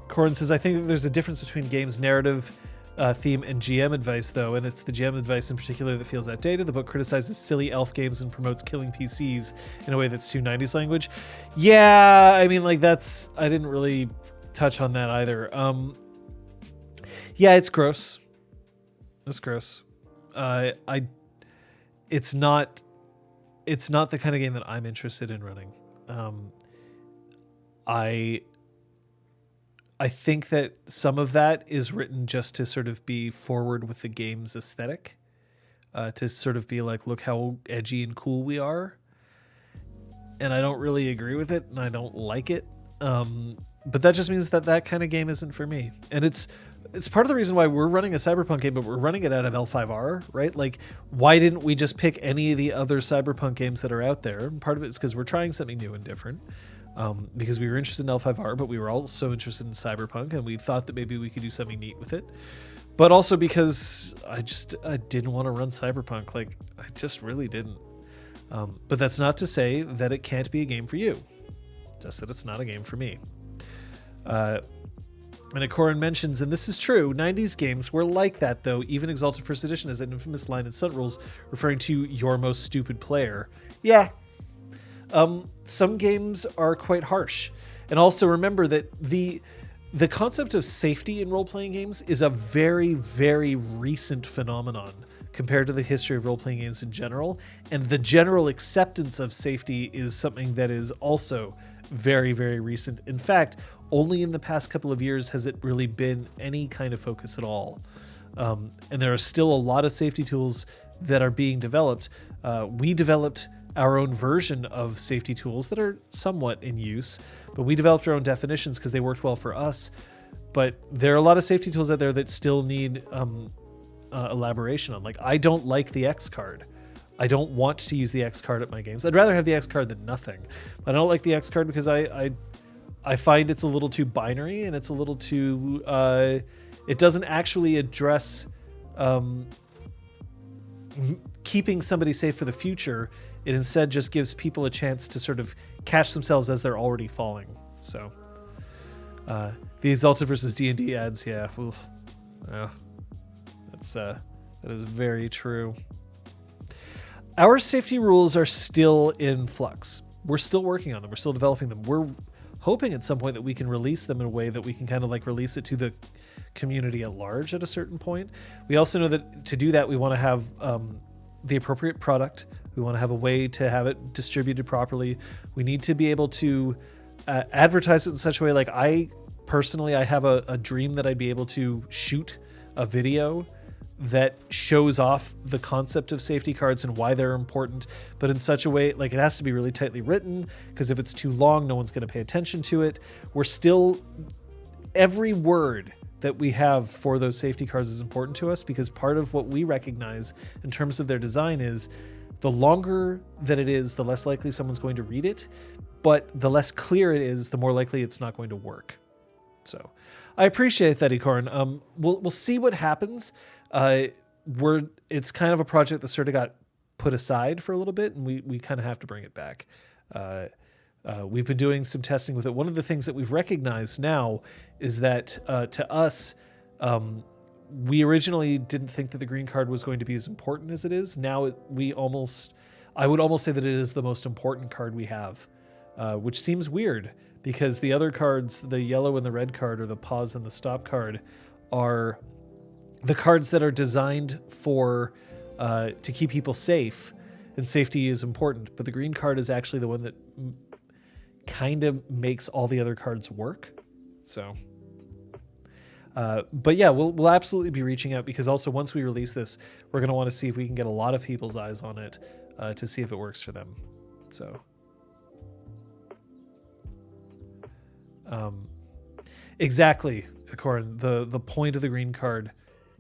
Corin says, I think that there's a difference between games narrative theme and GM advice, though, and it's the GM advice in particular that feels outdated. The book criticizes silly elf games and promotes killing PCs in a way that's too 90s language. Yeah, I mean, like, that's... I didn't really touch on that either. Yeah, it's gross. It's gross. It's not the kind of game that I'm interested in running. I think that some of that is written just to sort of be forward with the game's aesthetic, to sort of be like, look how edgy and cool we are. And I don't really agree with it, and I don't like it. But that just means that kind of game isn't for me. And it's part of the reason why we're running a Cyberpunk game, but we're running it out of L5R, right? Like, why didn't we just pick any of the other Cyberpunk games that are out there? And part of it is because we're trying something new and different. Because we were interested in L5R, but we were also interested in Cyberpunk, and we thought that maybe we could do something neat with it. But also because I didn't want to run Cyberpunk. Like, I just really didn't. But that's not to say that it can't be a game for you. Just that it's not a game for me. And Corin mentions, and this is true, 90s games were like that, though. Even Exalted First Edition has an infamous line in Stunt Rules referring to your most stupid player. Yeah. Some games are quite harsh. And also remember that the concept of safety in role-playing games is a very, very recent phenomenon compared to the history of role-playing games in general. And the general acceptance of safety is something that is also very, very recent. In fact, only in the past couple of years has it really been any kind of focus at all. And there are still a lot of safety tools that are being developed. We developed our own version of safety tools that are somewhat in use, but we developed our own definitions because they worked well for us. But there are a lot of safety tools out there that still need elaboration on. Like, I don't like the X card. I don't want to use the X card at my games. I'd rather have the X card than nothing. But I don't like the X card because I find it's a little too binary, and it's a little too... it doesn't actually address keeping somebody safe for the future. It instead just gives people a chance to sort of catch themselves as they're already falling. So, the Exalted versus D&D ads, yeah. Oof. Yeah. That is very true. Our safety rules are still in flux. We're still working on them. We're still developing them. We're hoping at some point that we can release them in a way that we can kind of like release it to the community at large at a certain point. We also know that to do that, we want to have the appropriate product. We want to have a way to have it distributed properly. We need to be able to advertise it in such a way. Like, I have a dream that I'd be able to shoot a video that shows off the concept of safety cards and why they're important, but in such a way, like, it has to be really tightly written, because if it's too long, no one's going to pay attention to it. Every word that we have for those safety cards is important to us, because part of what we recognize in terms of their design is the longer that it is, the less likely someone's going to read it, but the less clear it is, the more likely it's not going to work. So I appreciate that, Ecorin. We'll see what happens. It's kind of a project that sort of got put aside for a little bit, and we kind of have to bring it back. We've been doing some testing with it. One of the things that we've recognized now is that to us, we originally didn't think that the green card was going to be as important as it is. Now I would almost say that it is the most important card we have, which seems weird because the other cards, the yellow and the red card, or the pause and the stop card, are the cards that are designed for to keep people safe, and safety is important. But the green card is actually the one that kind of makes all the other cards work. So, but yeah, we'll absolutely be reaching out, because also once we release this, we're going to want to see if we can get a lot of people's eyes on it to see if it works for them. So, exactly, Corin. The point of the green card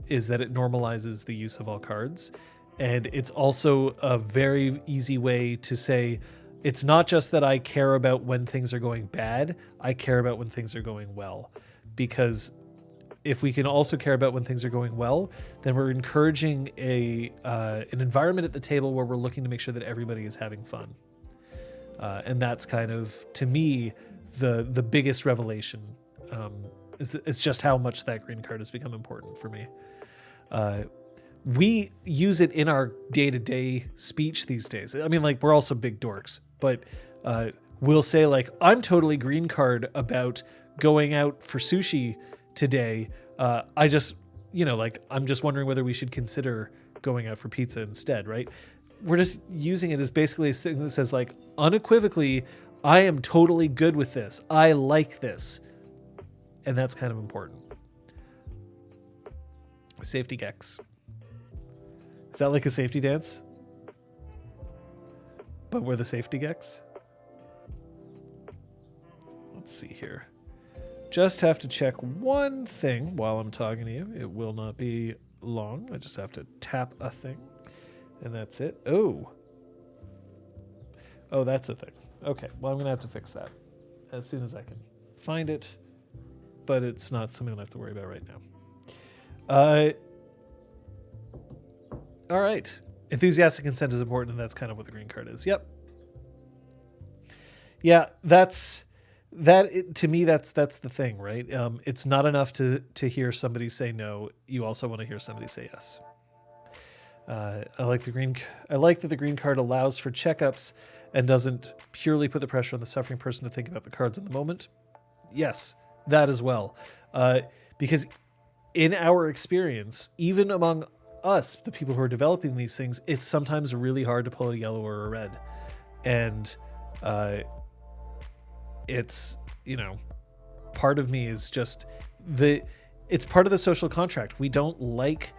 is that it normalizes the use of all cards, and it's also a very easy way to say, it's not just that I care about when things are going bad, I care about when things are going well. Because if we can also care about when things are going well, then we're encouraging an environment at the table where we're looking to make sure that everybody is having fun. And that's kind of, to me, the biggest revelation, It's just how much that green card has become important for me. We use it in our day-to-day speech these days. I mean, like, we're also big dorks, but we'll say, like, I'm totally green card about going out for sushi today. I just, like, I'm just wondering whether we should consider going out for pizza instead, right? We're just using it as basically a thing that says, like, unequivocally, I am totally good with this. I like this. And that's kind of important. Safety gex. Is that like a safety dance? But we're the safety gex? Let's see here. Just have to check one thing while I'm talking to you. It will not be long. I just have to tap a thing. And that's it. Oh, that's a thing. Okay, well, I'm going to have to fix that as soon as I can find it. But it's not something I have to worry about right now. All right. Enthusiastic consent is important, and that's kind of what the green card is. Yep. Yeah, to me, that's the thing, right? It's not enough to hear somebody say no. You also want to hear somebody say yes. I like that the green card allows for checkups and doesn't purely put the pressure on the suffering person to think about the cards in the moment. Yes, that as well. Because in our experience, even among us, the people who are developing these things, it's sometimes really hard to pull a yellow or a red. And it's, part of me is just it's part of the social contract. We don't like,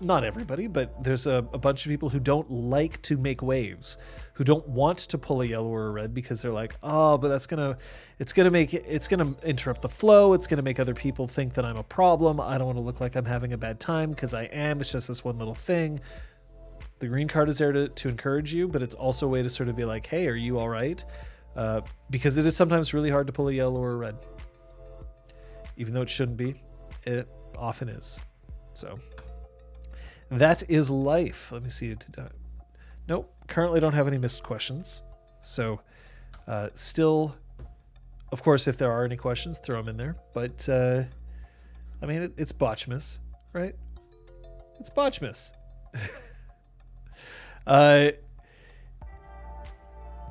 not everybody, but there's a bunch of people who don't like to make waves, who don't want to pull a yellow or a red because they're like, oh, but it's gonna interrupt the flow. It's gonna make other people think that I'm a problem. I don't want to look like I'm having a bad time because I am. It's just this one little thing. The green card is there to encourage you, but it's also a way to sort of be like, hey, are you all right? Because it is sometimes really hard to pull a yellow or a red. Even though it shouldn't be, it often is. So that is life. Let me see. Nope. Currently don't have any missed questions. So still, of course, if there are any questions, throw them in there. But I mean, it's Botchmas, right? It's Botchmas.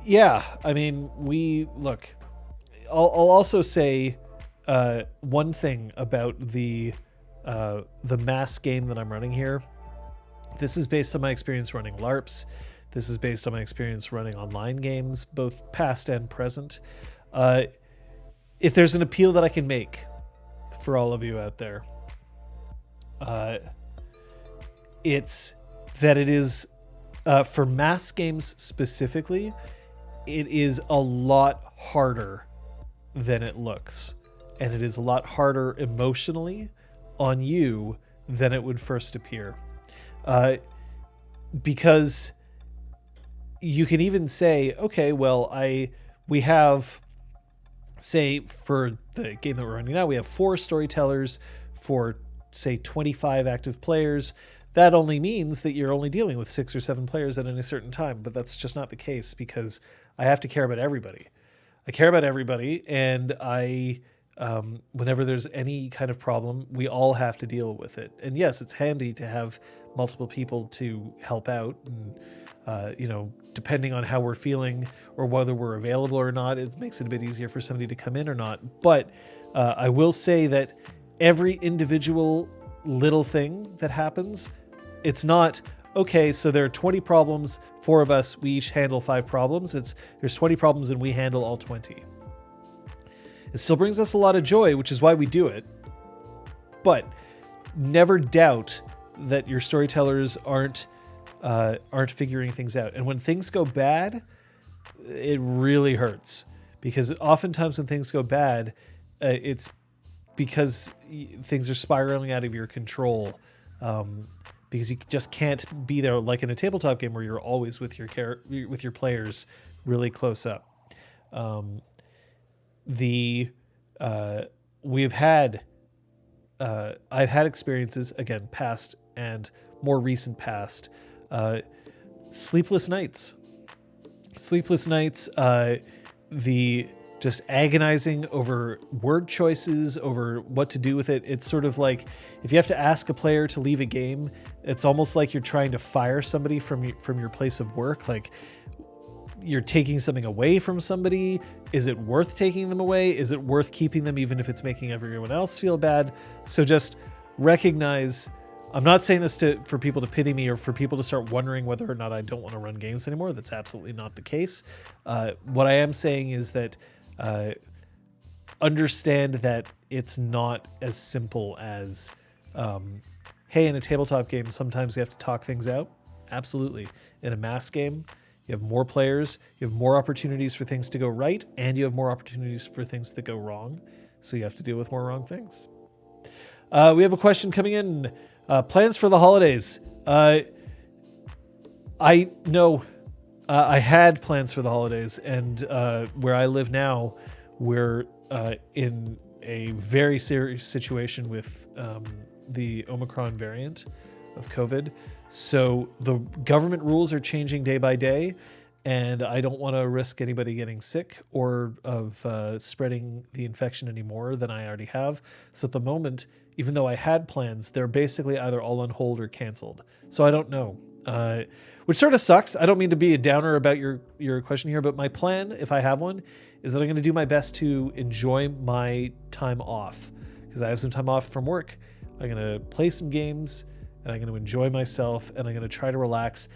Yeah, I mean, I'll also say one thing about the mass game that I'm running here. This is based on my experience running LARPs. This is based on my experience running online games, both past and present. If there's an appeal that I can make for all of you out there, it's that it is, for mass games specifically, it is a lot harder than it looks. And it is a lot harder emotionally on you than it would first appear. Because you can even say, okay, well, we have, say, for the game that we're running now, we have 4 storytellers for, say, 25 active players. That only means that you're only dealing with 6 or 7 players at any certain time, but that's just not the case because I have to care about everybody. I care about everybody, and whenever there's any kind of problem, we all have to deal with it. And yes, it's handy to have multiple people to help out, and depending on how we're feeling or whether we're available or not, it makes it a bit easier for somebody to come in or not. But I will say that every individual little thing that happens, it's not, okay, so there are 20 problems, 4 of us, we each handle 5 problems. There's 20 problems and we handle all 20. It still brings us a lot of joy, which is why we do it. But never doubt that your storytellers aren't figuring things out. And when things go bad, it really hurts. Because oftentimes when things go bad, it's because things are spiraling out of your control. Because you just can't be there like in a tabletop game where you're always with your players really close up. I've had experiences, again, past and more recent past, sleepless nights, just just agonizing over word choices, over what to do with it. It's sort of like if you have to ask a player to leave a game, it's almost like you're trying to fire somebody from your place of work. Like, you're taking something away from somebody. Is it worth taking them away? Is it worth keeping them even if it's making everyone else feel bad? So just recognize, I'm not saying this for people to pity me or for people to start wondering whether or not I don't want to run games anymore. That's absolutely not the case. What I am saying is that understand that it's not as simple as, hey, in a tabletop game, sometimes you have to talk things out. Absolutely. In a mass game, you have more players, you have more opportunities for things to go right, and you have more opportunities for things to go wrong. So you have to deal with more wrong things. We have a question coming in. Plans for the holidays. I had plans for the holidays, and where I live now, we're in a very serious situation with the Omicron variant of COVID. So the government rules are changing day by day, and I don't want to risk anybody getting sick or of spreading the infection any more than I already have. So at the moment, even though I had plans, they're basically either all on hold or canceled. So I don't know, which sort of sucks. I don't mean to be a downer about your question here, but my plan, if I have one, is that I'm going to do my best to enjoy my time off, because I have some time off from work. I'm going to play some games, and I'm going to enjoy myself, and I'm going to try to relax.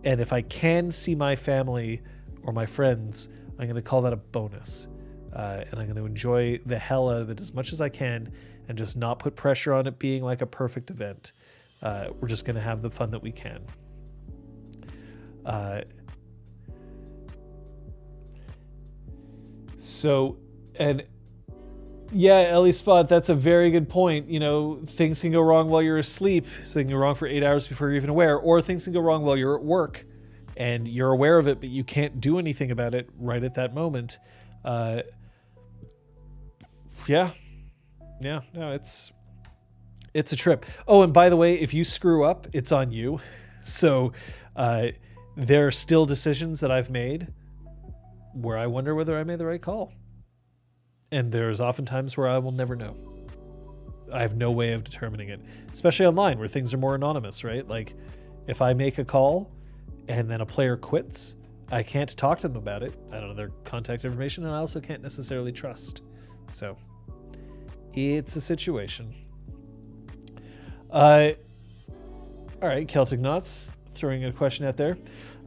And if I can see my family or my friends, I'm going to call that a bonus. And I'm going to enjoy the hell out of it as much as I can and just not put pressure on it being like a perfect event. We're just going to have the fun that we can. Yeah, Ellie Spot, that's a very good point. You know, things can go wrong while you're asleep. So they can go wrong for 8 hours before you're even aware. Or things can go wrong while you're at work and you're aware of it, but you can't do anything about it right at that moment. No, it's a trip. Oh, and by the way, if you screw up, it's on you. So there are still decisions that I've made where I wonder whether I made the right call. And there's often times where I will never know. I have no way of determining it, especially online where things are more anonymous, right? Like if I make a call and then a player quits, I can't talk to them about it. I don't know their contact information, and I also can't necessarily trust. So it's a situation. All right, Celtic Knots, throwing a question out there.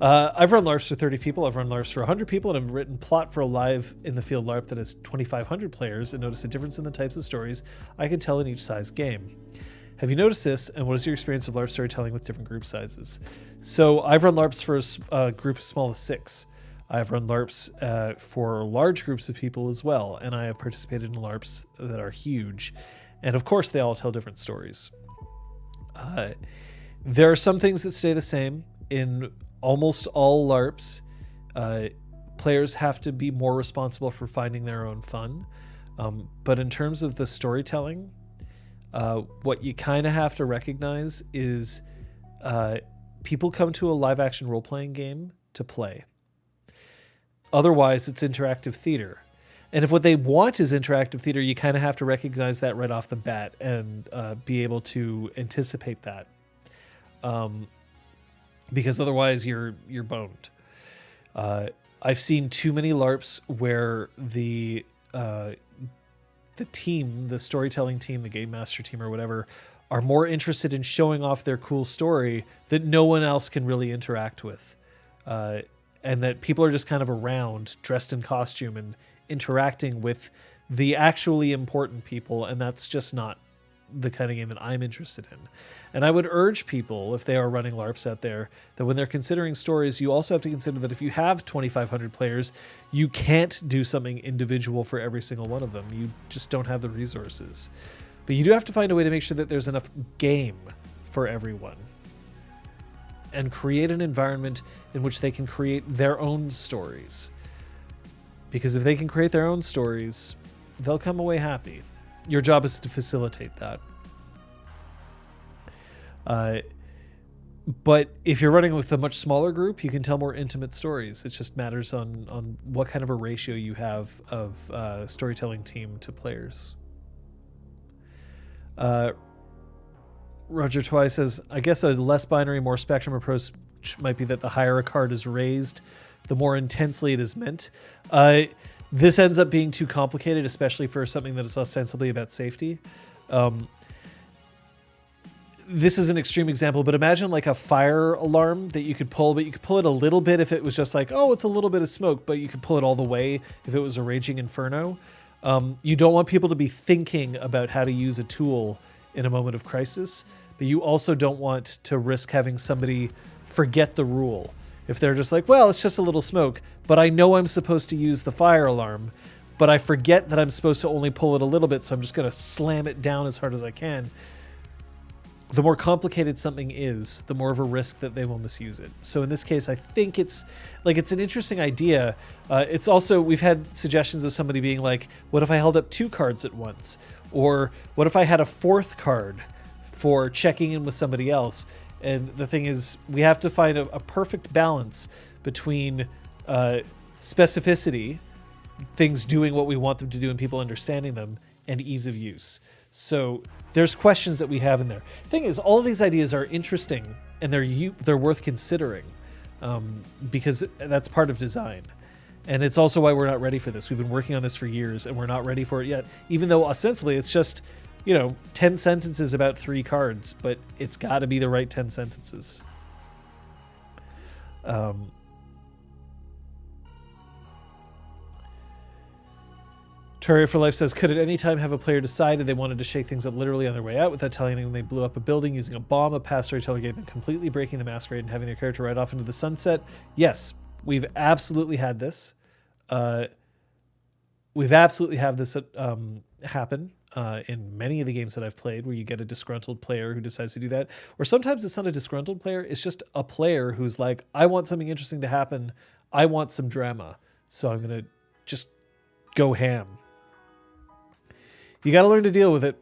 I've run LARPs for 30 people, I've run LARPs for 100 people, and I've written plot for a live in the field LARP that has 2,500 players and noticed a difference in the types of stories I can tell in each size game. Have you noticed this, and what is your experience of LARP storytelling with different group sizes? So I've run LARPs for a group as small as 6. I've run LARPs for large groups of people as well, and I have participated in LARPs that are huge. And of course, they all tell different stories. There are some things that stay the same. In almost all LARPs, players have to be more responsible for finding their own fun. But in terms of the storytelling, what you kind of have to recognize is people come to a live action role-playing game to play. Otherwise, it's interactive theater. And if what they want is interactive theater, you kind of have to recognize that right off the bat and be able to anticipate that. Because otherwise you're boned. I've seen too many LARPs where the team, the storytelling team, the game master team or whatever, are more interested in showing off their cool story that no one else can really interact with. And that people are just kind of around, dressed in costume and interacting with the actually important people, and that's just not the kind of game that I'm interested in. And I would urge people, if they are running LARPs out there, that when they're considering stories, you also have to consider that if you have 2,500 players, you can't do something individual for every single one of them. You just don't have the resources. But you do have to find a way to make sure that there's enough game for everyone. And create an environment in which they can create their own stories. Because if they can create their own stories, they'll come away happy. Your job is to facilitate that. But if you're running with a much smaller group, you can tell more intimate stories. It just matters on what kind of a ratio you have of storytelling team to players. Roger Twice says, I guess a less binary, more spectrum approach might be that the higher a card is raised, the more intensely it is meant. This ends up being too complicated, especially for something that is ostensibly about safety. This is an extreme example, but imagine like a fire alarm that you could pull, but you could pull it a little bit if it was just like, oh, it's a little bit of smoke, but you could pull it all the way if it was a raging inferno. You don't want people to be thinking about how to use a tool in a moment of crisis, but you also don't want to risk having somebody forget the rule. If they're just like, well, it's just a little smoke, but I know I'm supposed to use the fire alarm, but I forget that I'm supposed to only pull it a little bit, so I'm just going to slam it down as hard as I can. The more complicated something is, the more of a risk that they will misuse it. So in this case, I think it's an interesting idea. It's also, we've had suggestions of somebody being like, what if I held up 2 cards at once? Or what if I had a 4th card for checking in with somebody else? And the thing is, we have to find a perfect balance between specificity, things doing what we want them to do and people understanding them, and ease of use. So there's questions that we have in there. Thing is, all of these ideas are interesting and they're worth considering because that's part of design. And it's also why we're not ready for this. We've been working on this for years and we're not ready for it yet, even though ostensibly it's just, 10 sentences about 3 cards, but it's got to be the right 10 sentences. Terraria for Life says, could at any time have a player decided they wanted to shake things up literally on their way out without telling anyone they blew up a building using a bomb, a past storyteller gave them completely breaking the masquerade and having their character ride off into the sunset? Yes, we've absolutely had this. We've absolutely had this happen in many of the games that I've played where you get a disgruntled player who decides to do that. Or sometimes it's not a disgruntled player, it's just a player who's like, I want something interesting to happen. I want some drama. So I'm going to just go ham. You got to learn to deal with it.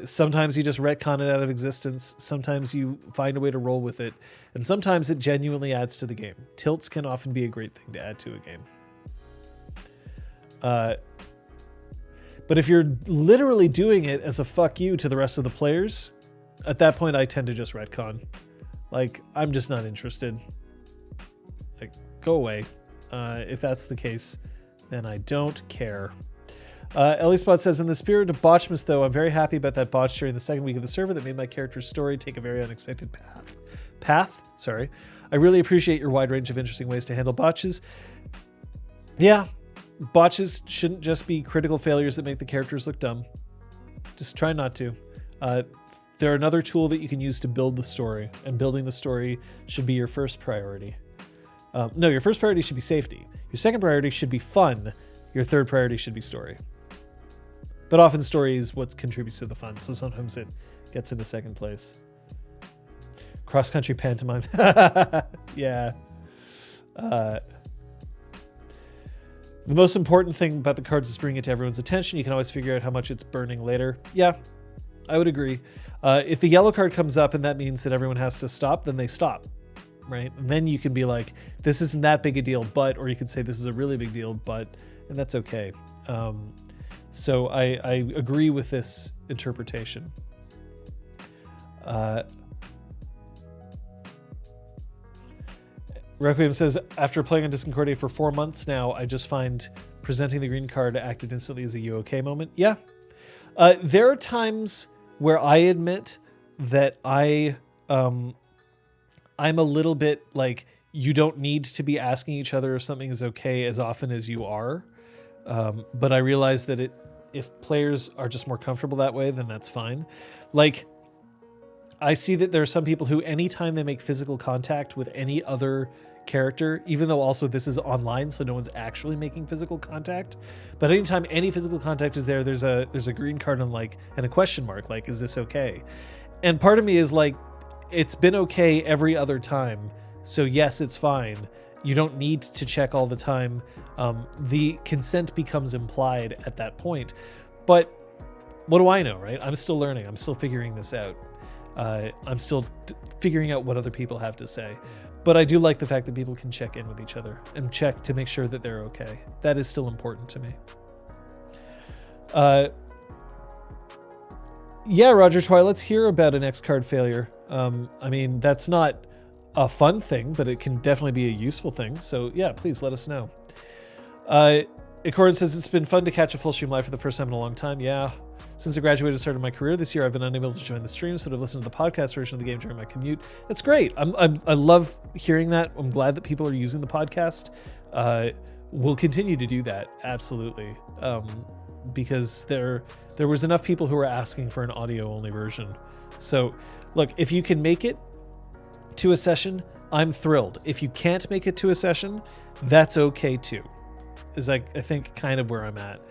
Sometimes you just retcon it out of existence. Sometimes you find a way to roll with it. And sometimes it genuinely adds to the game. Tilts can often be a great thing to add to a game. But if you're literally doing it as a fuck you to the rest of the players, at that point I tend to just retcon. Like, I'm just not interested. Like, go away. If that's the case, then I don't care. Ellie Spot says, in the spirit of Botchmas, though, I'm very happy about that botch during the second week of the server that made my character's story take a very unexpected path. Sorry. I really appreciate your wide range of interesting ways to handle botches. Yeah, botches shouldn't just be critical failures that make the characters look dumb. Just try not to. They're another tool that you can use to build the story, and building the story should be your first priority. No, your first priority should be safety. Your second priority should be fun. Your third priority should be story. But often story is what contributes to the fun, so sometimes it gets into second place. Cross-country pantomime. Yeah. The most important thing about the cards is bringing it to everyone's attention. You can always figure out how much it's burning later. Yeah, I would agree. If the yellow card comes up and that means that everyone has to stop, then they stop, right? And then you can be like, this isn't that big a deal, but, or you could say this is a really big deal, but, and that's okay. So I agree with this interpretation. Requiem says, after playing on Disconcordia for 4 months now, I just find presenting the green card acted instantly as a you okay moment. Yeah. There are times where I admit that I'm a little bit like, you don't need to be asking each other if something is okay as often as you are. But I realize that if players are just more comfortable that way, then that's fine. Like, I see that there are some people who anytime they make physical contact with any other character, even though also this is online, so no one's actually making physical contact, but anytime any physical contact is there, there's a green card and a question mark, like, is this okay? And part of me is like, it's been okay every other time, so yes, it's fine. You don't need to check all the time. The consent becomes implied at that point. But what do I know, right? I'm still learning. I'm still figuring this out. I'm still figuring out what other people have to say. But I do like the fact that people can check in with each other and check to make sure that they're okay. That is still important to me. Yeah, Roger Twy, let's hear about an X card failure. I mean, that's not a fun thing, but it can definitely be a useful thing. So yeah, please let us know. Accord says, it's been fun to catch a full stream live for the first time in a long time. Yeah. Since I graduated and started my career this year, I've been unable to join the stream, so I've listened to the podcast version of the game during my commute. That's great. I love hearing that. I'm glad that people are using the podcast. We'll continue to do that, absolutely, because there was enough people who were asking for an audio-only version. So, look, if you can make it to a session, I'm thrilled. If you can't make it to a session, that's okay too. Is I think kind of where I'm at.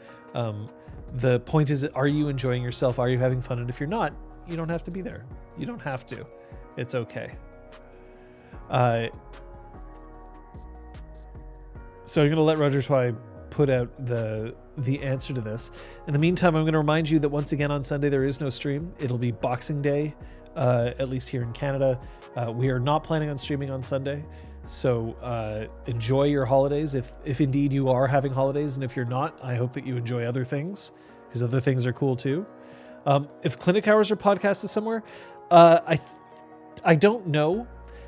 The point is, are you enjoying yourself? Are you having fun? And if you're not, you don't have to be there. You don't have to. It's okay. So I'm going to let Roger Twy put out the answer to this. In the meantime, I'm going to remind you that once again on Sunday there is no stream. It'll be Boxing Day, at least here in Canada. We are not planning on streaming on Sunday. So enjoy your holidays if indeed you are having holidays, and if you're not, I hope that you enjoy other things, because other things are cool too. If clinic hours are podcasted somewhere, I don't know.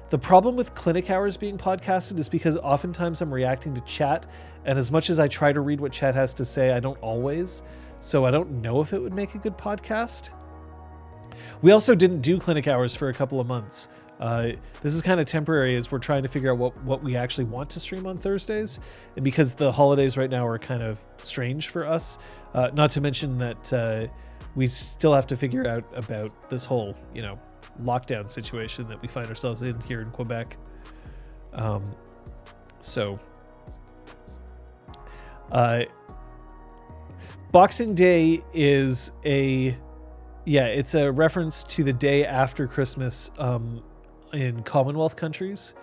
The problem with clinic hours being podcasted is because oftentimes I'm reacting to chat, and as much as I try to read what chat has to say, I don't always. So I don't know if it would make a good podcast. We also didn't do clinic hours for a couple of months. This is kind of temporary as we're trying to figure out what we actually want to stream on Thursdays. And because the holidays right now are kind of strange for us, not to mention that we still have to figure out about this whole, lockdown situation that we find ourselves in here in Quebec. Boxing Day is it's a reference to the day after Christmas in Commonwealth countries.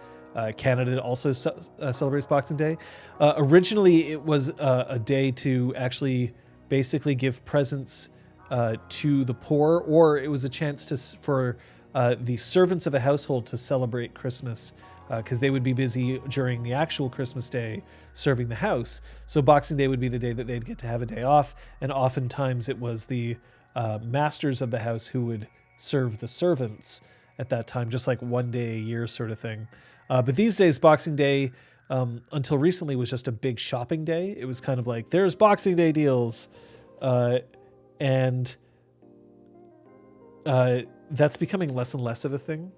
Canada also celebrates Boxing Day. Originally, it was a day to actually basically give presents to the poor, or it was a chance for the servants of a household to celebrate Christmas, because they would be busy during the actual Christmas day serving the house. So Boxing Day would be the day that they'd get to have a day off, and oftentimes it was the masters of the house who would serve the servants at that time, just like one day a year sort of thing. But these days, Boxing Day, until recently, was just a big shopping day. It was kind of like, there's Boxing Day deals. And that's becoming less and less of a thing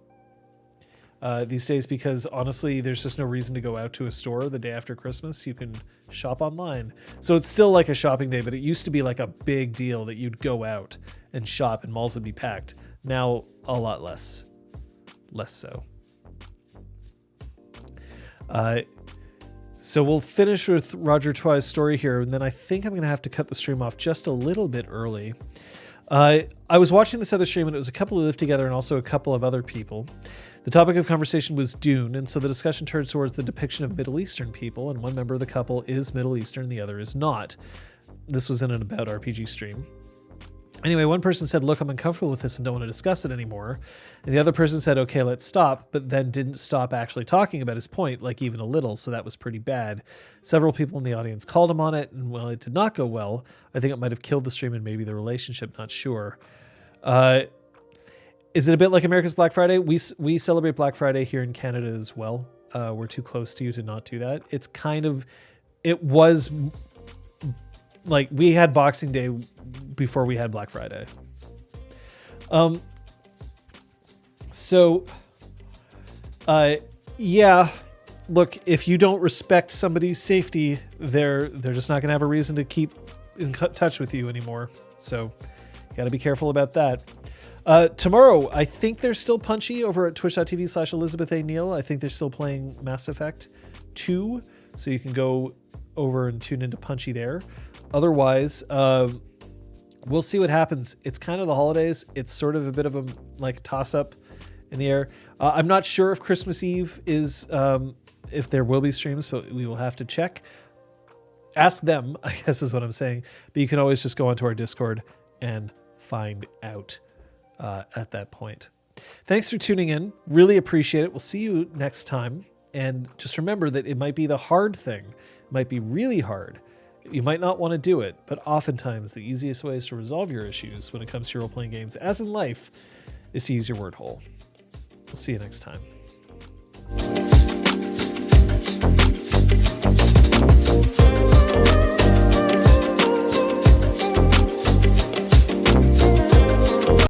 these days, because honestly, there's just no reason to go out to a store the day after Christmas. You can shop online. So it's still like a shopping day, but it used to be like a big deal that you'd go out and shop and malls would be packed. Now, a lot less so. So we'll finish with Roger Twy's story here, and then I think I'm going to have to cut the stream off just a little bit early. I was watching this other stream, and it was a couple who lived together and also a couple of other people. The topic of conversation was Dune, and so the discussion turned towards the depiction of Middle Eastern people, and one member of the couple is Middle Eastern, the other is not. This was in an About RPG stream. Anyway, one person said, look, I'm uncomfortable with this and don't want to discuss it anymore. And the other person said, okay, let's stop, but then didn't stop actually talking about his point, like even a little, so that was pretty bad. Several people in the audience called him on it, and while it did not go well, I think it might have killed the stream and maybe the relationship, not sure. Is it a bit like America's Black Friday? We celebrate Black Friday here in Canada as well. We're too close to you to not do that. It was like we had Boxing Day before we had Black Friday. Yeah, look, if you don't respect somebody's safety, they're just not going to have a reason to keep in touch with you anymore. So you got to be careful about that. Tomorrow, I think they're still Punchy over at twitch.tv/Elizabeth A. Neal. I think they're still playing Mass Effect 2, so you can go over and tune into Punchy there. Otherwise, we'll see what happens. It's kind of the holidays. It's sort of a bit of a toss-up in the air. I'm not sure if Christmas Eve is, if there will be streams, but we will have to check. Ask them, I guess is what I'm saying. But you can always just go onto our Discord and find out at that point. Thanks for tuning in. Really appreciate it. We'll see you next time. And just remember that it might be the hard thing. It might be really hard. You might not want to do it, but oftentimes the easiest ways to resolve your issues when it comes to role-playing games, as in life, is to use your word hole. We'll see you next time.